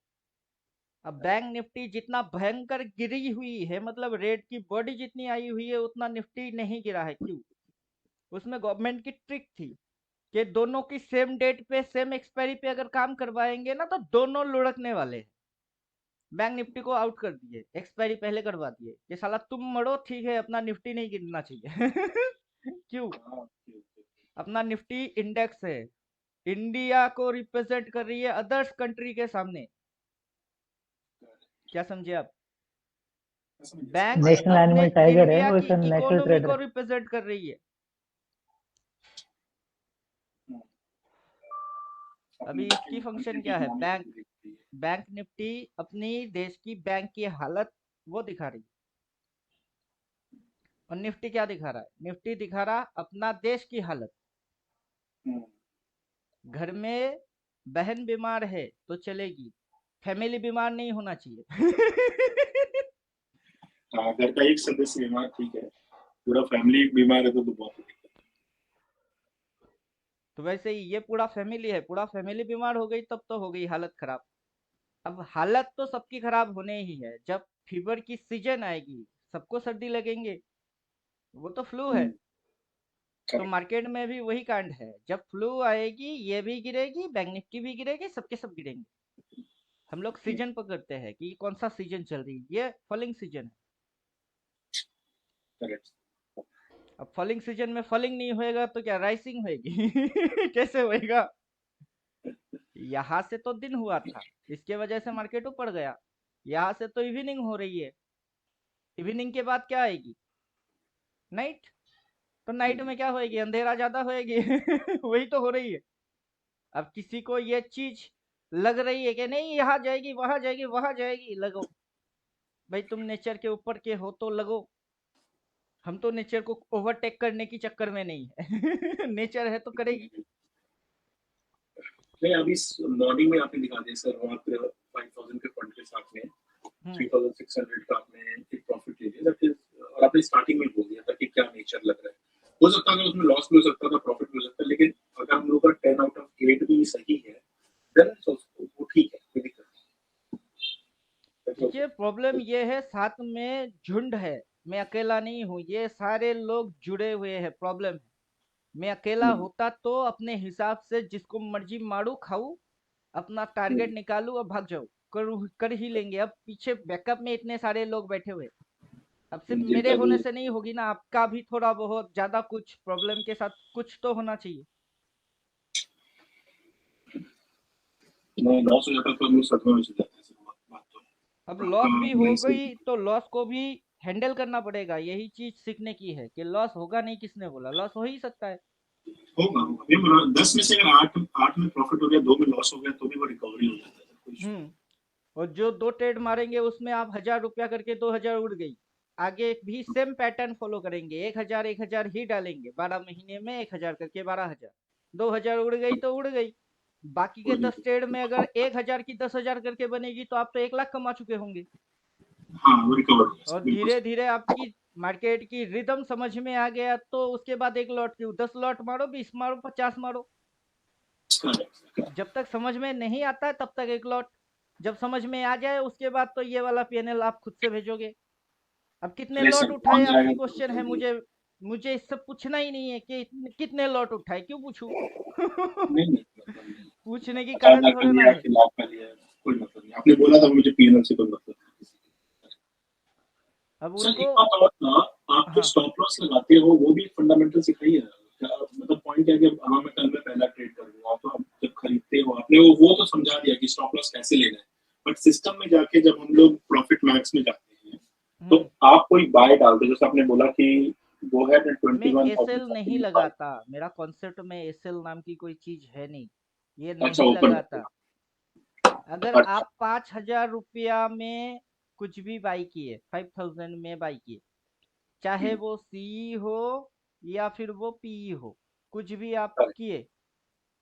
S2: अब बैंक निफ्टी जितना भयंकर गिरी हुई है, मतलब रेट की बॉडी जितनी आई हुई है, उतना निफ्टी नहीं गिरा है। क्यों? उसमें गवर्नमेंट की ट्रिक थी कि दोनों की सेम डेट पे, सेम एक्सपायरी पे अगर काम करवाएंगे ना, तो दोनों लुढ़कने वाले हैं। बैंक निफ्टी को आउट कर दिए, एक्सपायरी पहले करवा दिए कि साला तुम मरो ठीक है, अपना निफ्टी नहीं गिरना चाहिए। क्यों? अपना निफ्टी इंडेक्स है, इंडिया को रिप्रेजेंट कर रही है अदर्स कंट्री के सामने। क्या समझे आप? बैंक
S3: नेशनल
S2: अपने
S3: एनिमल टाइगर है,
S2: इंडिया की
S3: वैसे नेशनल
S2: इकोनॉमी
S3: ट्रेडर
S2: को
S3: है।
S2: रिप्रेजेंट कर रही है। अभी इसकी फंक्शन क्या है? बैंक निफ्टी अपनी देश की बैंक की हालत वो दिखा रही, और निफ्टी क्या दिखा रहा है? निफ्टी दिखा रहा अपना देश की हालत। घर में बहन बीमार है तो चलेगी, फैमिली बीमार नहीं होना चाहिए।
S5: हाँ, घर का एक सदस्य बीमार ठीक है, पूरा फैमिली बीमार है तो बहुत दिक्कत है।
S2: तो वैसे ही ये पूरा फैमिली है, पूरा फैमिली बीमार हो गई तब तो हो गई हालत खराब। अब हालत तो सबकी खराब होने ही है। जब फीवर की सीजन आएगी सबको सर्दी लगेंगे, वो तो फ्लू है। तो
S5: correct.
S2: मार्केट में भी वही कांड है, जब फ्लू आएगी ये भी गिरेगी, बैंक निफ्टी भी गिरेगी, सबके सब गिरेंगे। हम लोग सीजन पकड़ते हैं कि कौन सा सीजन चल रही है, ये फॉलिंग सीजन है।
S5: Correct.
S2: अब फॉलिंग सीजन में फॉलिंग नहीं होएगा तो क्या राइसिंग होएगी? कैसे होएगा? यहाँ से तो दिन हुआ था, इसके वजह से मार्केट ऊपर गया। यहाँ से तो इवनिंग हो रही है, इवनिंग के बाद क्या आएगी? नाइट। तो नाइट में क्या होएगी? अंधेरा ज्यादा होएगी। वही तो हो रही है। अब किसी को ये चीज लग रही है कि नहीं यहाँ जाएगी वहां जाएगी वहां जाएगी, लगो भाई, तुम नेचर के ऊपर के हो तो लगो। हम तो नेचर को ओवरटेक करने की चक्कर में नहीं है। नेचर है तो करेगी।
S5: नहीं, अभी मॉर्निंग में आपने दिखा दिया सर, वहाँ पे 5000 के फंड के साथ में 3600 का आपने एक प्रॉफिट ले लिया, दैट इज, और आपने स्टार्टिंग में बोल दिया था कि क्या नेचर लग रहा है। हो सकता है उसमें लॉस भी हो सकता था, प्रॉफिट भी हो सकता है, लेकिन अगर हम लोग का 10 आउट ऑफ 8 भी सही है देन वो ठीक है, कोई दिक्कत नहीं।
S2: ये प्रॉब्लम ये है, साथ में झुंड है, मैं अकेला नहीं हूँ, ये सारे लोग जुड़े हुए हैं। प्रॉब्लम है, मैं अकेला होता तो अपने हिसाब से जिसको मर्जी मारू खाऊ, अपना टारगेट निकालू और भाग जाऊं, कर ही लेंगे। अब पीछे बैकअप में इतने सारे लोग बैठे हुए, अब सिर्फ मेरे होने से नहीं होगी ना, आपका भी थोड़ा बहुत ज्यादा कुछ प्रॉब्लम के साथ कुछ तो होना चाहिए।
S5: लॉस हो जाता तो हम लोग सदमे में चले जाते हैं, बात तो है।
S2: अब लॉस भी हो
S5: नहीं सही
S2: गई तो लॉस को भी हैंडल करना पड़ेगा। यही चीज सीखने की है कि लॉस होगा नहीं, किसने बोला? लॉस हो ही सकता है।
S5: होगा होगा, ये बोला 10 में से अगर 8 में प्रॉफिट हो गया, 2 में लॉस हो गया तो भी वो रिकवरी हो जाता है, कोई इशू नहीं।
S2: और जो 2 ट्रेड मारेंगे उसमें आप 1000 रुपया करके 2000 उड़ गई, आगे भी सेम पैटर्न फॉलो करेंगे, 1000 ही डालेंगे, 12 महीने में 1000 करके 12000, 2000 उड़ गई तो उड़ गई। बाकी के 10 ट्रेड में अगर 1000 की 10,000 करके बनेगी तो आप तो 1 लाख कमा चुके होंगे।
S5: हाँ, वो रिकवर हो गया,
S2: और
S5: बिल्कुल
S2: धीरे धीरे आपकी मार्केट की रिदम समझ में आ गया तो उसके बाद 1 लॉट क्यों, 10 लॉट मारो, 20 मारो, 50 मारो।
S5: सही।
S2: जब तक समझ में नहीं आता है तब तक 1 लॉट, जब समझ में आ जाए उसके बाद तो ये वाला पीएनएल आप खुद से भेजोगे। अब कितने
S5: नहीं
S2: लॉट
S5: सर,
S2: उठाए
S5: पहुंच
S2: आपकी
S5: जाएगा
S2: क्वेश्चन है, मुझे इससे पूछना ही नहीं है कि कितने लॉट उठाए, क्यों पूछूं?
S5: नहीं नहीं,
S2: पूछने की कारण
S5: 50,000 का
S2: थोड़ा ना
S5: लिया
S2: है।
S5: कि लाख का लिया, कोई मतलब नहीं। आपने बोला था मुझे पीएनएल से कोई मतलब नहीं।
S2: अब
S5: सर
S2: उनको
S5: एक बात और था, आप जो
S2: हाँ
S5: स्टॉप लॉस लगाते हो वो भी फंडामेंटल सिखाइए। मतलब पॉइंट है कि हाँ मैं कल में पहला ट्रेड कर लूंगा, तो आप जब खरीदते हो आपने वो तो समझा दिया कि स्टॉप लॉस कैसे लेना है, बट सिस्टम में जाके जब हम लोग प्रॉफिट मैक्स में जाते हैं तो आप कोई बाय डालते हो, जैसे आपने बोला कि वो है
S2: मैं
S5: 21
S2: एसएल नहीं लगाता, मेरा कॉन्सेप्ट में एसएल नाम की कोई चीज है नहीं, ये
S5: अच्छा,
S2: नहीं
S5: ओपन।
S2: लगाता। अगर
S5: अच्छा,
S2: आप 5,000 रुपया में कुछ भी बाई किए, 5000 में बाई किए, चाहे वो सी हो या फिर वो पी हो, कुछ भी आप किए,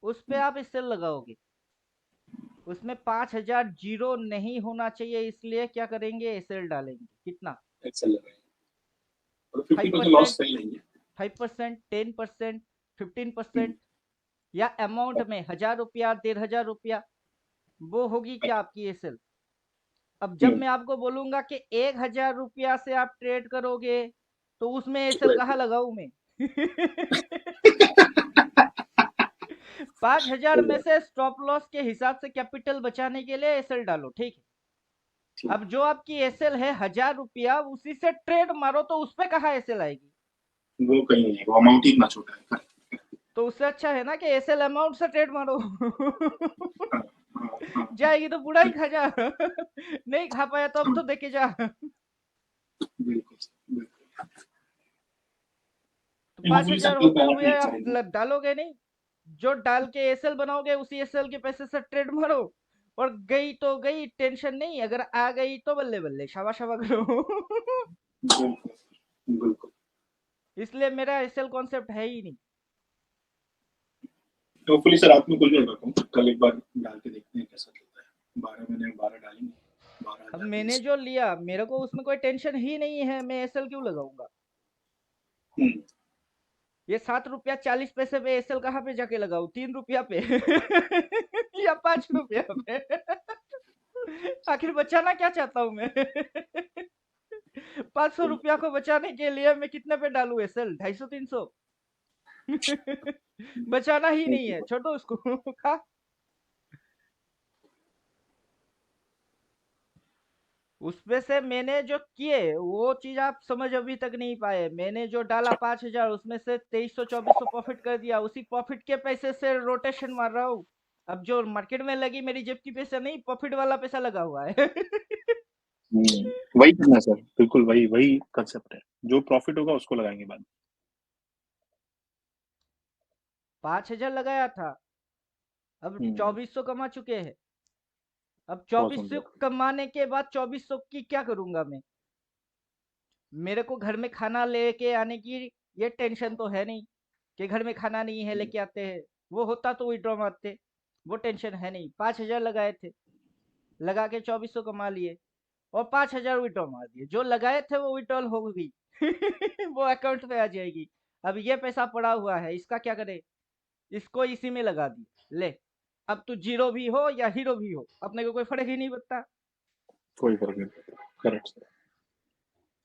S2: उस पे आप एसएल लगाओगे, उसमें 5,000 जीरो नहीं होना चाहिए, इसलिए क्या करेंगे? एसएल डालेंगे। कितना?
S5: एक्सेल लगाएंगे और 50% लॉस
S2: 5%,
S5: सही नहीं है।
S2: 5%, 10%, 15%, या अमाउंट में 1000 रुपया, 1500 रुपया, वो होगी क्या आपकी एसएल? अब जब मैं आपको बोलूंगा कि 1000 रुपया से आप ट्रेड करोगे तो उसमें एसएल कहाँ लगाऊं मैं? 5000 में से स्टॉप लॉस के हिसाब से कैपिटल बचाने के लिए एसएल डालो, ठीक है। अब जो आपकी एसएल है 1000 रुपया, उसी से ट्रेड मारो तो उसपे कहाँ एसएल आएगी?
S5: वो कहीं नहीं, वो अमाउंट ही इतना छोटा है।
S2: तो उससे अच्छा है ना कि एसएल अमाउंट से ट्रेड मारो। जाएगी तो पूरा ही खा जा। नहीं खा पाया तो अब तो देखे जा।
S5: बिल्कुल।
S2: तो 5,000 होते हुए आप डालोगे नहीं, जो डाल के एसएल बनाओगे उसी एसएल के पैसे से ट्रेड मारो, और गई तो गई, टेंशन नहीं, अगर आ गई तो बल्ले बल्ले शाबा शाबा करो।
S5: बिल्कुल बिल्कुल।
S2: इसलिए मेरा एसएल कॉन्सेप्ट है ही नहीं।
S5: होपफुली सर रात में कुछ नहीं रखा हूँ, कल एक बार डाल के देखते हैं कैसा चलता है। 12 महीने में 12 डालेंगे,
S2: अब
S5: 12,000
S2: मैंने जो लिया मेरे को उसमें कोई टेंशन ही नहीं है, मैं एसएल क्यों लगाऊंगा। ये 7 रुपया 40 पैसे पे एसएल कहाँ पे जाके लगाऊ, 3 रुपया पे या 5 रुपया पे। आखिर बचाना क्या चाहता हूँ मैं। 500 रुपया को बचाने के लिए मैं कितने पे डालू एसएल, 250-300। बचाना ही नहीं है, छोड़ो उसको। खा। उसमें से मैंने जो किए वो चीज आप समझ अभी तक नहीं पाए। मैंने जो डाला 5,000, उसमें से 2300-2400 प्रॉफिट कर दिया, उसी प्रॉफिट के पैसे से रोटेशन मार रहा हूँ। अब जो मार्केट में लगी मेरी जेब की पैसा नहीं, प्रॉफिट वाला पैसा लगा हुआ है।
S5: वही करना है सर, बिल्कुल वही वही कंसेप्ट है, जो प्रॉफिट होगा उसको लगाएंगे बाद में।
S2: 5,000 लगाया था, अब 2400 कमा चुके हैं। अब 2400 कमाने के बाद 2400 की क्या करूंगा मैं। मेरे को घर में खाना लेके आने की ये टेंशन तो है नहीं कि घर में खाना नहीं है लेके आते हैं, वो होता तो विड्रॉ मारते, वो टेंशन है नहीं। 5,000 लगाए थे, लगा के 2400 कमा लिए और 5,000 विड्रॉ मार दिए। जो लगाए थे वो विड्रॉल हो गई। वो अकाउंट पे आ जाएगी। अब ये पैसा पड़ा हुआ है, इसका क्या करे, इसको इसी में लगा दिए। ले, अब तू जीरो भी हो या हीरो भी हो, अपने को कोई फर्क ही नहीं पड़ता।
S5: कोई फर्क नहीं पड़ता, करेक्ट सर।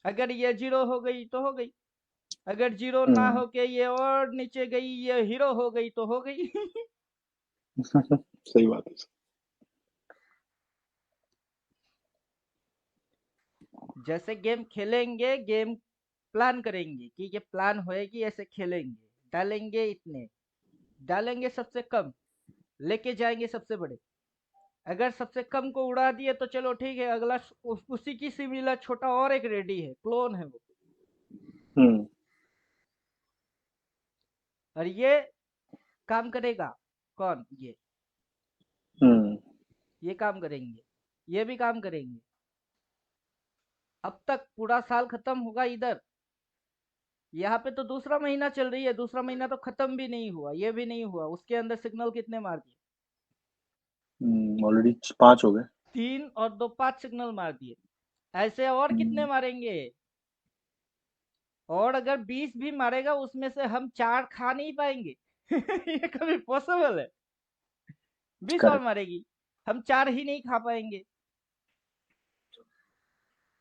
S2: अगर ये जीरो हो गई तो हो गई, अगर जीरो ना हो के ये और नीचे गई, ये हीरो हो गई तो हो गई।
S5: सही बात है।
S2: जैसे गेम खेलेंगे, गेम प्लान करेंगे कि ये प्लान होएगी, ऐसे खेलेंगे, डालेंगे इतने, डालेंगे सबसे कम, लेके जाएंगे सबसे बड़े। अगर सबसे कम को उड़ा दिए तो चलो ठीक है, अगला उसी की सिमिलर छोटा और एक रेडी है, क्लोन है वो। और ये काम करेगा कौन, ये काम करेंगे, ये भी काम करेंगे। अब तक पूरा साल खत्म होगा इधर, यहाँ पे तो दूसरा महीना चल रही है, दूसरा महीना तो खत्म भी नहीं हुआ, ये भी नहीं हुआ, उसके अंदर सिग्नल कितने मार दिए,
S5: ऑलरेडी 5 हो गए।
S2: 3 और 2 5 सिग्नल मार दिए। ऐसे और कितने मारेंगे, और अगर 20 भी मारेगा उसमें से हम 4 खा नहीं पाएंगे। ये कभी पॉसिबल है। 20 और मारेगी, हम 4 ही नहीं खा पाएंगे,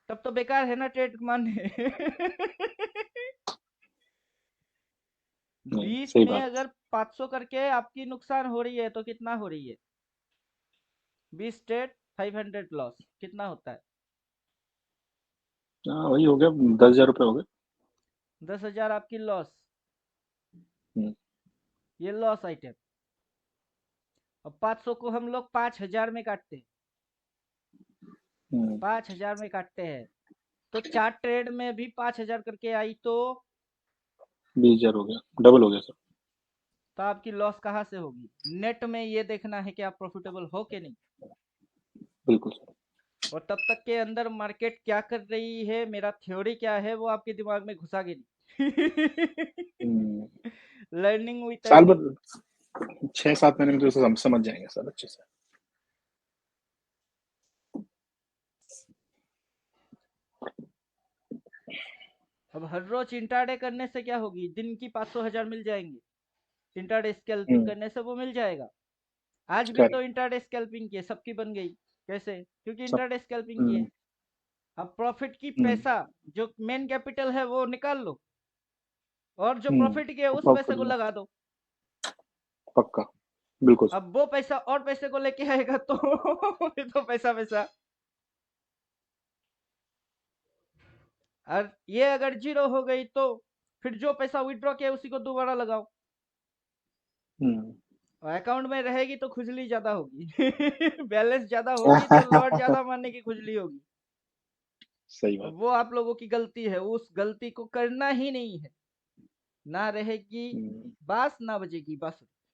S2: तब तो बेकार है ना ट्रेड मारने। 20 में अगर 500 करके आपकी नुकसान हो रही है तो कितना हो रही है, 20 ट्रेड 500 लॉस, कितना होता है।
S5: वही हो गया, 10,000 रुपए हो गए।
S2: 10,000 आपकी लॉस, ये लॉस आइटम। अब 500 को हम लोग 5,000 में काटते हैं, 5,000 में काटते हैं, तो 4 ट्रेड में भी 5,000 करके आई तो
S5: 20,000 हो गया, डबल हो गया सर।
S2: तो आपकी लॉस कहाँ से होगी। नेट में ये देखना है कि आप प्रॉफिटेबल हो कि नहीं।
S5: बिल्कुल सर।
S2: और तब तक के अंदर मार्केट क्या कर रही है, मेरा थ्योरी क्या है, वो आपके दिमाग में घुसा के नहीं। लर्निंग विद
S5: साल भर 6-7 महीने में तो समझ जाएंगे सर अच्छे से।
S2: अब हर रोज इंट्राडे करने से क्या होगी, दिन की 500,000 मिल जाएंगे। इंट्राडे स्कैल्पिंग करने से वो मिल जाएगा। आज भी तो इंट्राडे स्कैल्पिंग की सबकी बन गई, कैसे, क्योंकि इंट्राडे स्कैल्पिंग की है। अब प्रॉफिट की पैसा जो मेन कैपिटल है वो निकाल लो, और जो प्रॉफिट के उस पैसे को लगा दो।
S5: पक्का, बिल्कुल।
S2: अब वो पैसा और पैसे को लेके आएगा तो पैसा पैसा। और ये अगर जीरो हो गई तो फिर जो पैसा विड्रॉ किया उसी को दोबारा लगाओ, अकाउंट में रहेगी तो खुजली ज्यादा होगी। बैलेंस ज्यादा होगी तो लॉट ज्यादा मारने की खुजली होगी।
S5: सही बात।
S2: वो आप लोगों की गलती है, उस गलती को करना ही नहीं है, ना रहेगी बास ना बजेगी बांसुरी।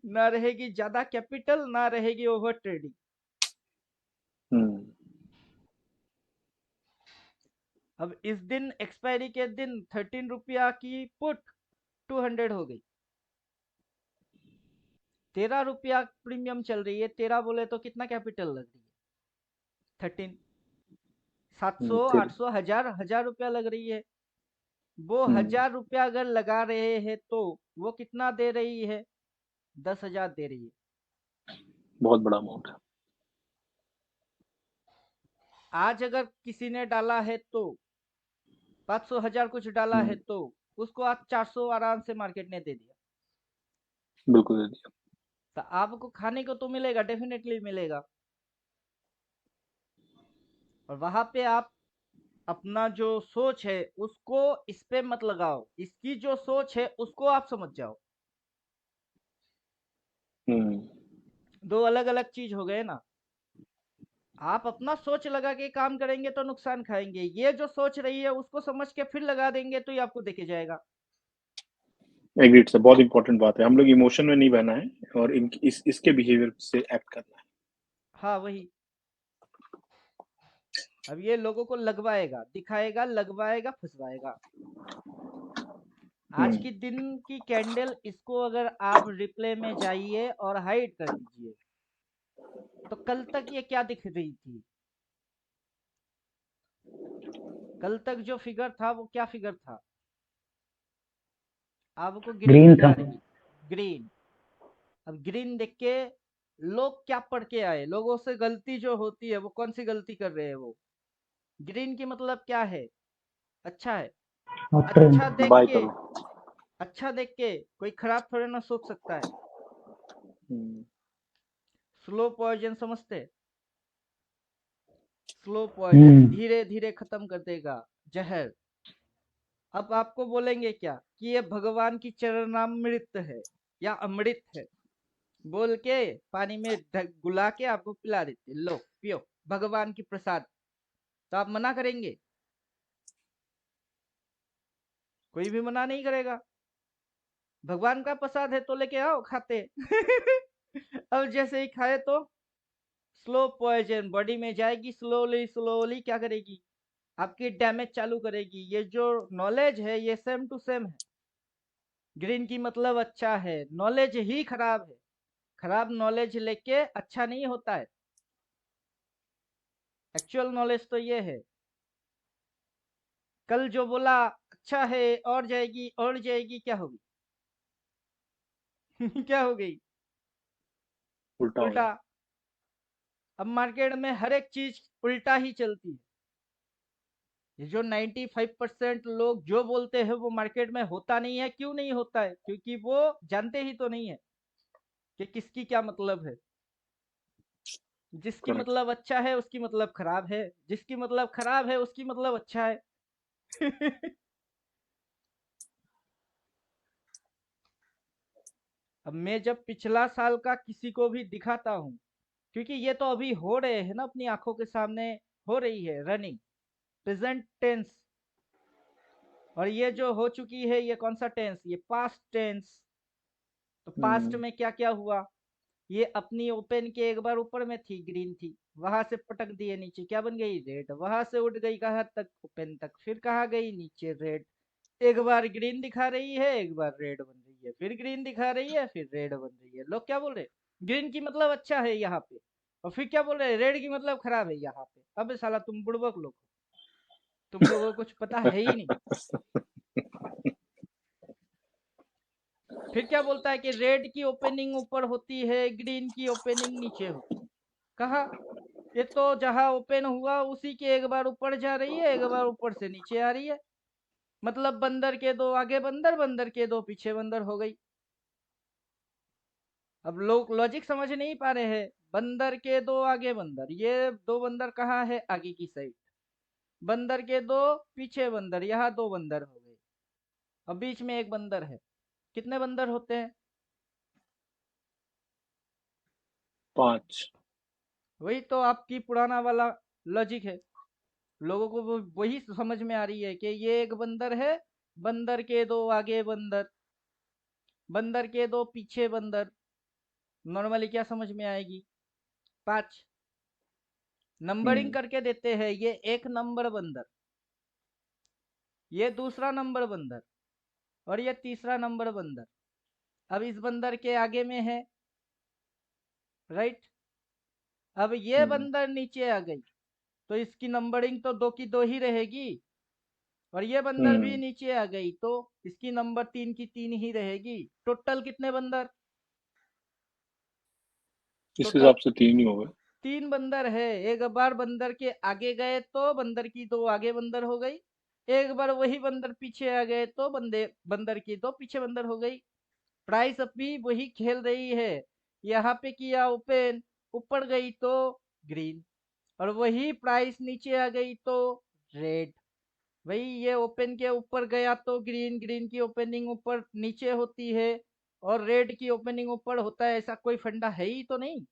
S2: ना रहेगी ज्यादा कैपिटल, ना रहेगी ओवर ट्रेडिंग। अब इस दिन एक्सपायरी के दिन 13 रुपया की पुट 200 हो गई। 13 रुपया प्रीमियम चल रही है, 13 बोले तो कितना कैपिटल लग रही है? 13, 700,
S5: फिर
S2: 800, 1000 रुपया लग रही है। वो 1000 रुपया अगर लगा रहे हैं तो वो कितना दे रही है? 10,000 दे रही है।
S5: बहुत बड़ा अमाउंट है।
S2: आज अगर किसी ने डाला है तो 500, 1000 कुछ डाला है तो उसको आज 400 आराम से मार्केट ने दे दिया।
S5: बिल्कुल दे दिया।
S2: तो आपको खाने को तो मिलेगा, डेफिनेटली मिलेगा। और वहां पे आप अपना जो सोच है उसको इस पे मत लगाओ, इसकी जो सोच है उसको आप समझ जाओ। दो अलग अलग चीज हो गए ना। आप अपना सोच लगा के काम करेंगे तो नुकसान खाएंगे, ये जो सोच रही है उसको समझ के फिर लगा देंगे तो ये आपको देखे जाएगा।
S5: एग्रीड सर, बहुत इंपॉर्टेंट बात है। हम लोग इमोशन में नहीं बहना है और इसके बिहेवियर से एक्ट करना है।
S2: हाँ वही। अब ये लोगों को लगवाएगा, दिखाएगा, लगवाएगा, फंसवाएगा। आज की दिन की कैंडल, इसको अगर आप रिप्ले में जाइए और हाइड कर दीजिए तो कल तक ये क्या दिख रही थी? कल तक जो फिगर था वो क्या फिगर था? आपको ग्रीन
S3: ग्रीन
S2: दिखा
S3: था।
S2: रही, ग्रीन। अब ग्रीन देख के लोग क्या पढ़ के आए? लोगों से गलती जो होती है वो कौन सी गलती कर रहे हैं? वो ग्रीन की मतलब क्या है? अच्छा है। अच्छा देख
S5: बाय
S2: के,
S5: करो।
S2: अच्छा देख के कोई खराब थोड़े ना सोच सकता है। स्लो पॉइजन समझते? स्लो पॉइजन धीरे धीरे खत्म कर देगा, जहर। अब आपको बोलेंगे क्या कि ये भगवान की चरणामृत है या अमृत है, बोल के पानी में गुला के आपको पिला देते, लो पियो, भगवान की प्रसाद। तो आप मना करेंगे? कोई भी मना नहीं करेगा। भगवान का प्रसाद है तो लेके आओ, खाते। अब जैसे ही खाए तो स्लो पॉइजन बॉडी में जाएगी, स्लोली स्लोली क्या करेगी? आपकी डैमेज चालू करेगी। ये जो नॉलेज है ये सेम टू सेम है। ग्रीन की मतलब अच्छा है, नॉलेज ही खराब है। खराब नॉलेज लेके अच्छा नहीं होता है। एक्चुअल नॉलेज तो ये है। कल जो बोला अच्छा है और जाएगी और जाएगी, क्या होगी? क्या हो गई?
S5: उल्टा हो
S2: उल्टा।
S5: गया।
S2: अब मार्केट में हर एक चीज उल्टा ही चलती है। ये जो 95% लोग जो बोलते हैं वो मार्केट में होता नहीं है। क्यों नहीं होता है? क्योंकि वो जानते ही तो नहीं है कि किसकी क्या मतलब है। जिसकी
S5: करेक्ट।
S2: मतलब अच्छा है उसकी मतलब खराब है, जिसकी मतलब खराब है उसकी मतलब अच्छा है। अब मैं जब पिछला साल का किसी को भी दिखाता हूँ, क्योंकि ये तो अभी हो रहे हैं ना, अपनी आंखों के सामने हो रही है रनिंग, प्रेजेंट टेंस। और ये जो हो चुकी है ये कौन सा टेंस? ये पास्ट टेंस। तो पास्ट में क्या क्या हुआ? ये अपनी ओपन के एक बार ऊपर में थी, ग्रीन थी, वहां से पटक दिए नीचे, क्या बन गई? रेड। वहां से उठ गई कहाँ तक? ओपन तक। फिर कहाँ गई? नीचे, रेड। एक बार ग्रीन दिखा रही है, एक बार रेड बन रही है, फिर ग्रीन दिखा रही है, फिर रेड बन रही है। लोग क्या बोल रहे? ग्रीन की मतलब अच्छा है यहाँ पे, और फिर क्या बोल रहे? रेड की मतलब खराब है यहाँ पे। अबे साला तुम बुड़बक लोग हो, तुम लोगों को कुछ पता है ही नहीं। फिर क्या बोलता है कि रेड की ओपनिंग ऊपर होती है, ग्रीन की ओपनिंग नीचे होती है। कहा? ये तो जहां ओपन हुआ उसी के एक बार ऊपर जा रही है, एक बार ऊपर से नीचे आ रही है। मतलब बंदर के दो आगे बंदर, बंदर के दो पीछे बंदर हो गई। अब लोग लॉजिक समझ नहीं पा रहे हैं। बंदर के दो आगे बंदर, ये दो बंदर कहाँ है? आगे की साइड। बंदर के दो पीछे बंदर, यहाँ दो बंदर हो गए। अब बीच में एक बंदर है। कितने बंदर होते हैं?
S5: 5।
S2: वही तो आपकी पुराना वाला लॉजिक है। लोगों को वही समझ में आ रही है कि ये एक बंदर है, बंदर के दो आगे बंदर। बंदर के 2 पीछे बंदर, नॉर्मली क्या समझ में आएगी? 5। नंबरिंग करके देते हैं, ये 1 नंबर बंदर, ये दूसरा नंबर बंदर और ये तीसरा नंबर बंदर। अब इस बंदर के आगे में है, राइट। अब ये बंदर नीचे आ गई तो इसकी नंबरिंग तो 2 की 2 ही रहेगी, और ये बंदर भी नीचे आ गई तो इसकी नंबर 3 की 3 ही रहेगी। टोटल कितने बंदर?
S5: इस
S2: टोटल
S5: हिसाब से 3 ही हो गए।
S2: 3 बंदर है। एक बार बंदर के आगे गए तो बंदर की 2 आगे बंदर हो गई, एक बार वही बंदर पीछे आ गए तो बंदर की 2 पीछे बंदर हो गई। प्राइस अभी वही खेल रही है। यहाँ पे किया ओपन, ऊपर गई तो ग्रीन, और वही प्राइस नीचे आ गई तो रेड। भाई ये ओपन के ऊपर गया तो ग्रीन, ग्रीन की ओपनिंग ऊपर नीचे होती है और रेड की ओपनिंग ऊपर होता है, ऐसा कोई फंडा है ही तो नहीं।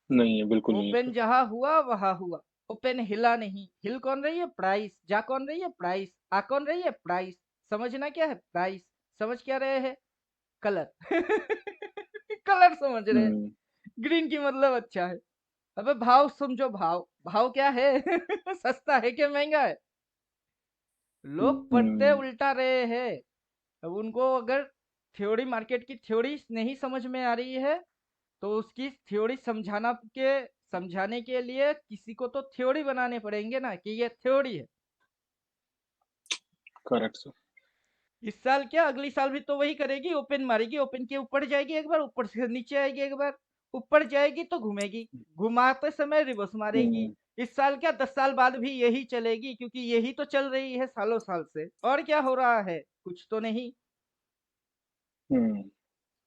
S5: नहीं है, बिल्कुल नहीं है
S2: ओपन
S5: सर।
S2: जहां हुआ वहां हुआ, ओपन हिला नहीं। हिल कौन रही है? प्राइस। जा कौन रही है? प्राइस। आ कौन रही है? प्राइस। समझना क्या है? प्राइस। समझ क्या रहे हैं? कलर। कलर समझ रहे हैं।
S5: हम्म
S2: ग्रीन की मतलब अच्छा है। अबे भाव समझो, भाव। भाव क्या है? सस्ता है कि महंगा है? लोग पढ़ते
S5: हम्म
S2: उल्टा रहे हैं। अब उनको अगर थ्योरी, मार्केट की थ्योरी नहीं समझ में आ रही है तो उसकी थ्योरी समझाने के लिए किसी को तो थ्योरी बनाने पड़ेंगे ना, कि ये थ्योरी है।
S5: Correct sir.
S2: इस साल क्या, अगली साल भी तो वही करेगी, ओपन मारेगी, ओपन के ऊपर जाएगी एक बार, ऊपर से नीचे आएगी एक बार, ऊपर जाएगी तो घूमेगी, घुमाते समय रिवर्स मारेगी।
S5: हम्म
S2: इस साल क्या, 10 साल बाद भी यही चलेगी, क्योंकि यही तो चल रही है सालों साल से। और क्या हो रहा है? कुछ तो नहीं।
S5: हम्म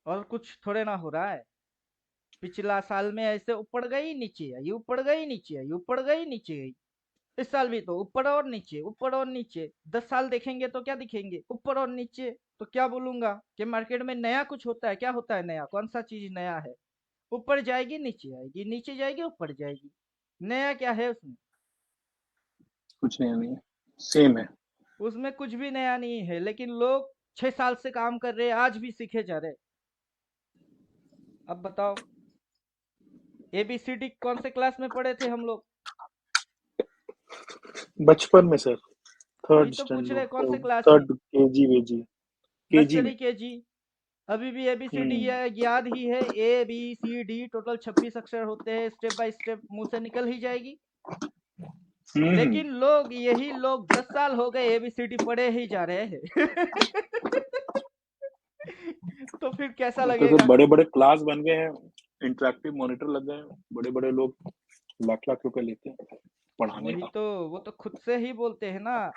S2: और कुछ थोड़े ना हो रहा है। पिछला साल में ऐसे ऊपर गई नीचे आई, ऊपर गई नीचे आई, ऊपर गई नीचे गई। इस साल भी तो ऊपर और नीचे, ऊपर और नीचे। 10 साल देखेंगे तो क्या दिखेंगे? ऊपर और नीचे। तो क्या बोलूंगा कि मार्केट में नया कुछ होता है? क्या होता है नया? कौन सा चीज नया है? ऊपर जाएगी नीचे आएगी, नीचे जाएगी ऊपर जाएगी। नया क्या है उसमें?
S5: कुछ नया नहीं है, सेम है।
S2: उसमें कुछ भी नया नहीं है, लेकिन लोग 6 साल से काम कर रहे हैं, आज भी सीखे जा रहे हैं। अब बताओ, ABCD कौन से क्लास में पढ़े थे हम लोग?
S5: बचपन में सर,
S2: वही
S5: थर्ड
S2: तो पूछ रहे,
S5: स्टैंडर्ड,
S2: कौन से क्लास में?
S5: Third KG veggie, KG
S2: nursery
S5: में।
S2: केजी। अभी भी ABCD
S5: हम्म
S2: याद ही है। ABCD टोटल 26 अक्षर होते हैं, स्टेप बाय स्टेप मुंह से निकल ही जाएगी।
S5: हम्म
S2: लेकिन लोग, यही लोग 10 साल हो गए ABCD पढ़े ही जा रहे हैं। तो फिर कैसा
S5: तो फिर
S2: लगेगा?
S5: बड़े बड़े क्लास बन गए हैं, इंटरेक्टिव मॉनिटर लग गए हैं, बड़े बड़े लोग लाख लाख रुपए लेते हैं पढ़ाने
S2: वही
S5: का।
S2: तो, वो तो खुद से ही बोलते हैं ना,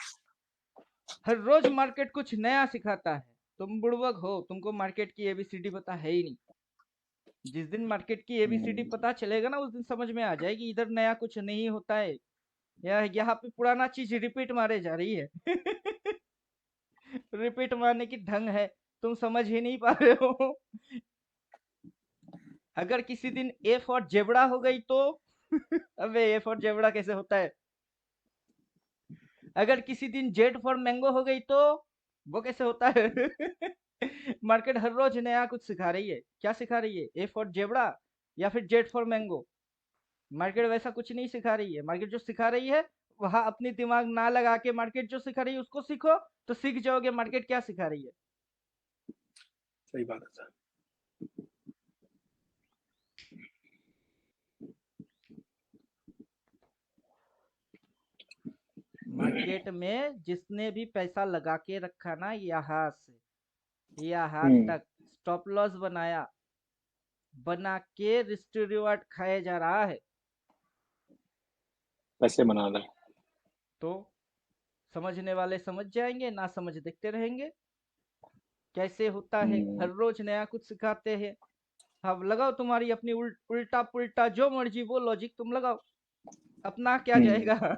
S2: हर रोज मार्केट कुछ नया सिखाता है। तुम बुड़बक हो, तुमको मार्केट की ABCD पता है ही नहीं। जिस दिन मार्केट की ABCD
S5: हम्म
S2: पता चलेगा ना, उस दिन समझ में आ जाएगी इधर नया कुछ नहीं होता है। यहाँ पे पुराना चीज रिपीट मारे जा रही है। रिपीट मारने की ढंग है, तुम समझ ही नहीं पा रहे हो। अगर किसी दिन A फॉर जेबड़ा हो गई तो अबे A फॉर जेबड़ा कैसे होता है? अगर किसी दिन Z फॉर मैंगो हो गई तो वो कैसे होता है? मार्केट हर रोज नया कुछ सिखा रही है। क्या सिखा रही है? A फॉर जेबड़ा या फिर Z फॉर मैंगो? मार्केट वैसा कुछ नहीं सिखा रही है। मार्केट जो सिखा रही है, वहां अपनी दिमाग ना लगा के मार्केट जो सिखा रही है उसको सीखो, तो सीख जाओगे मार्केट क्या सिखा रही है।
S5: सही बात है सर।
S2: मार्केट में जिसने भी पैसा लगा के रखा ना, यहाँ से यहाँ
S5: हम्म
S2: तक स्टॉप लॉस बनाया, बना के रिस्क रिवार्ड खाया जा रहा है।
S5: पैसे बना रहे हैं।
S2: तो समझने वाले समझ जाएंगे, ना समझ देखते रहेंगे। कैसे होता है? हर रोज नया कुछ सिखाते हैं। अब लगाओ तुम्हारी अपनी उल्टा पुल्टा जो मर्जी वो लॉजिक तुम लगाओ, अपना क्या
S5: हम्म
S2: जाएगा?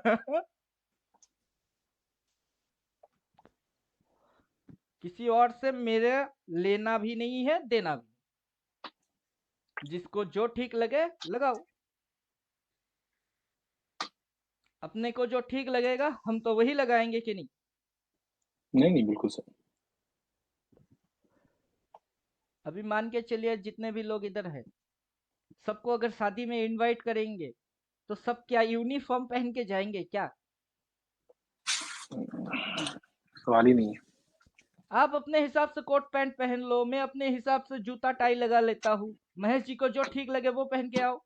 S2: किसी और से मेरे लेना भी नहीं है, देना भी। जिसको जो ठीक लगे लगाओ। अपने को जो ठीक लगेगा हम तो वही लगाएंगे कि नहीं?
S5: नहीं नहीं, बिल्कुल सर।
S2: अभी मान के चलिए जितने भी लोग इधर है, सबको अगर शादी में इनवाइट करेंगे तो सब क्या यूनिफॉर्म पहन के जाएंगे क्या?
S5: सवाल ही नहीं है।
S2: आप अपने हिसाब से कोट पैंट पहन लो, मैं अपने हिसाब से जूता टाई लगा लेता हूँ, महेश जी को जो ठीक लगे वो पहन के आओ।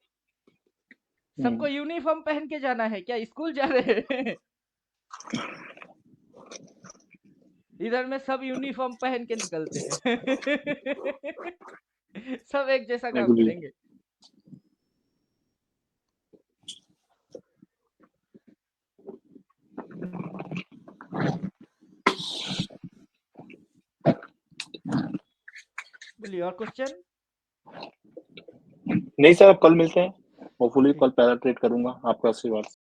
S2: सबको यूनिफॉर्म पहन के जाना है क्या? स्कूल जा रहे हैं? इधर में सब यूनिफॉर्म पहन के निकलते हैं। सब एक जैसा काम
S5: बिल्कुल।
S2: करेंगे। बोलिए और क्वेश्चन?
S5: नहीं सर, अब कल मिलते हैं। होपफुली
S2: ठीक।
S5: कल पैरा ट्रेड करूंगा आपका आशीर्वाद से।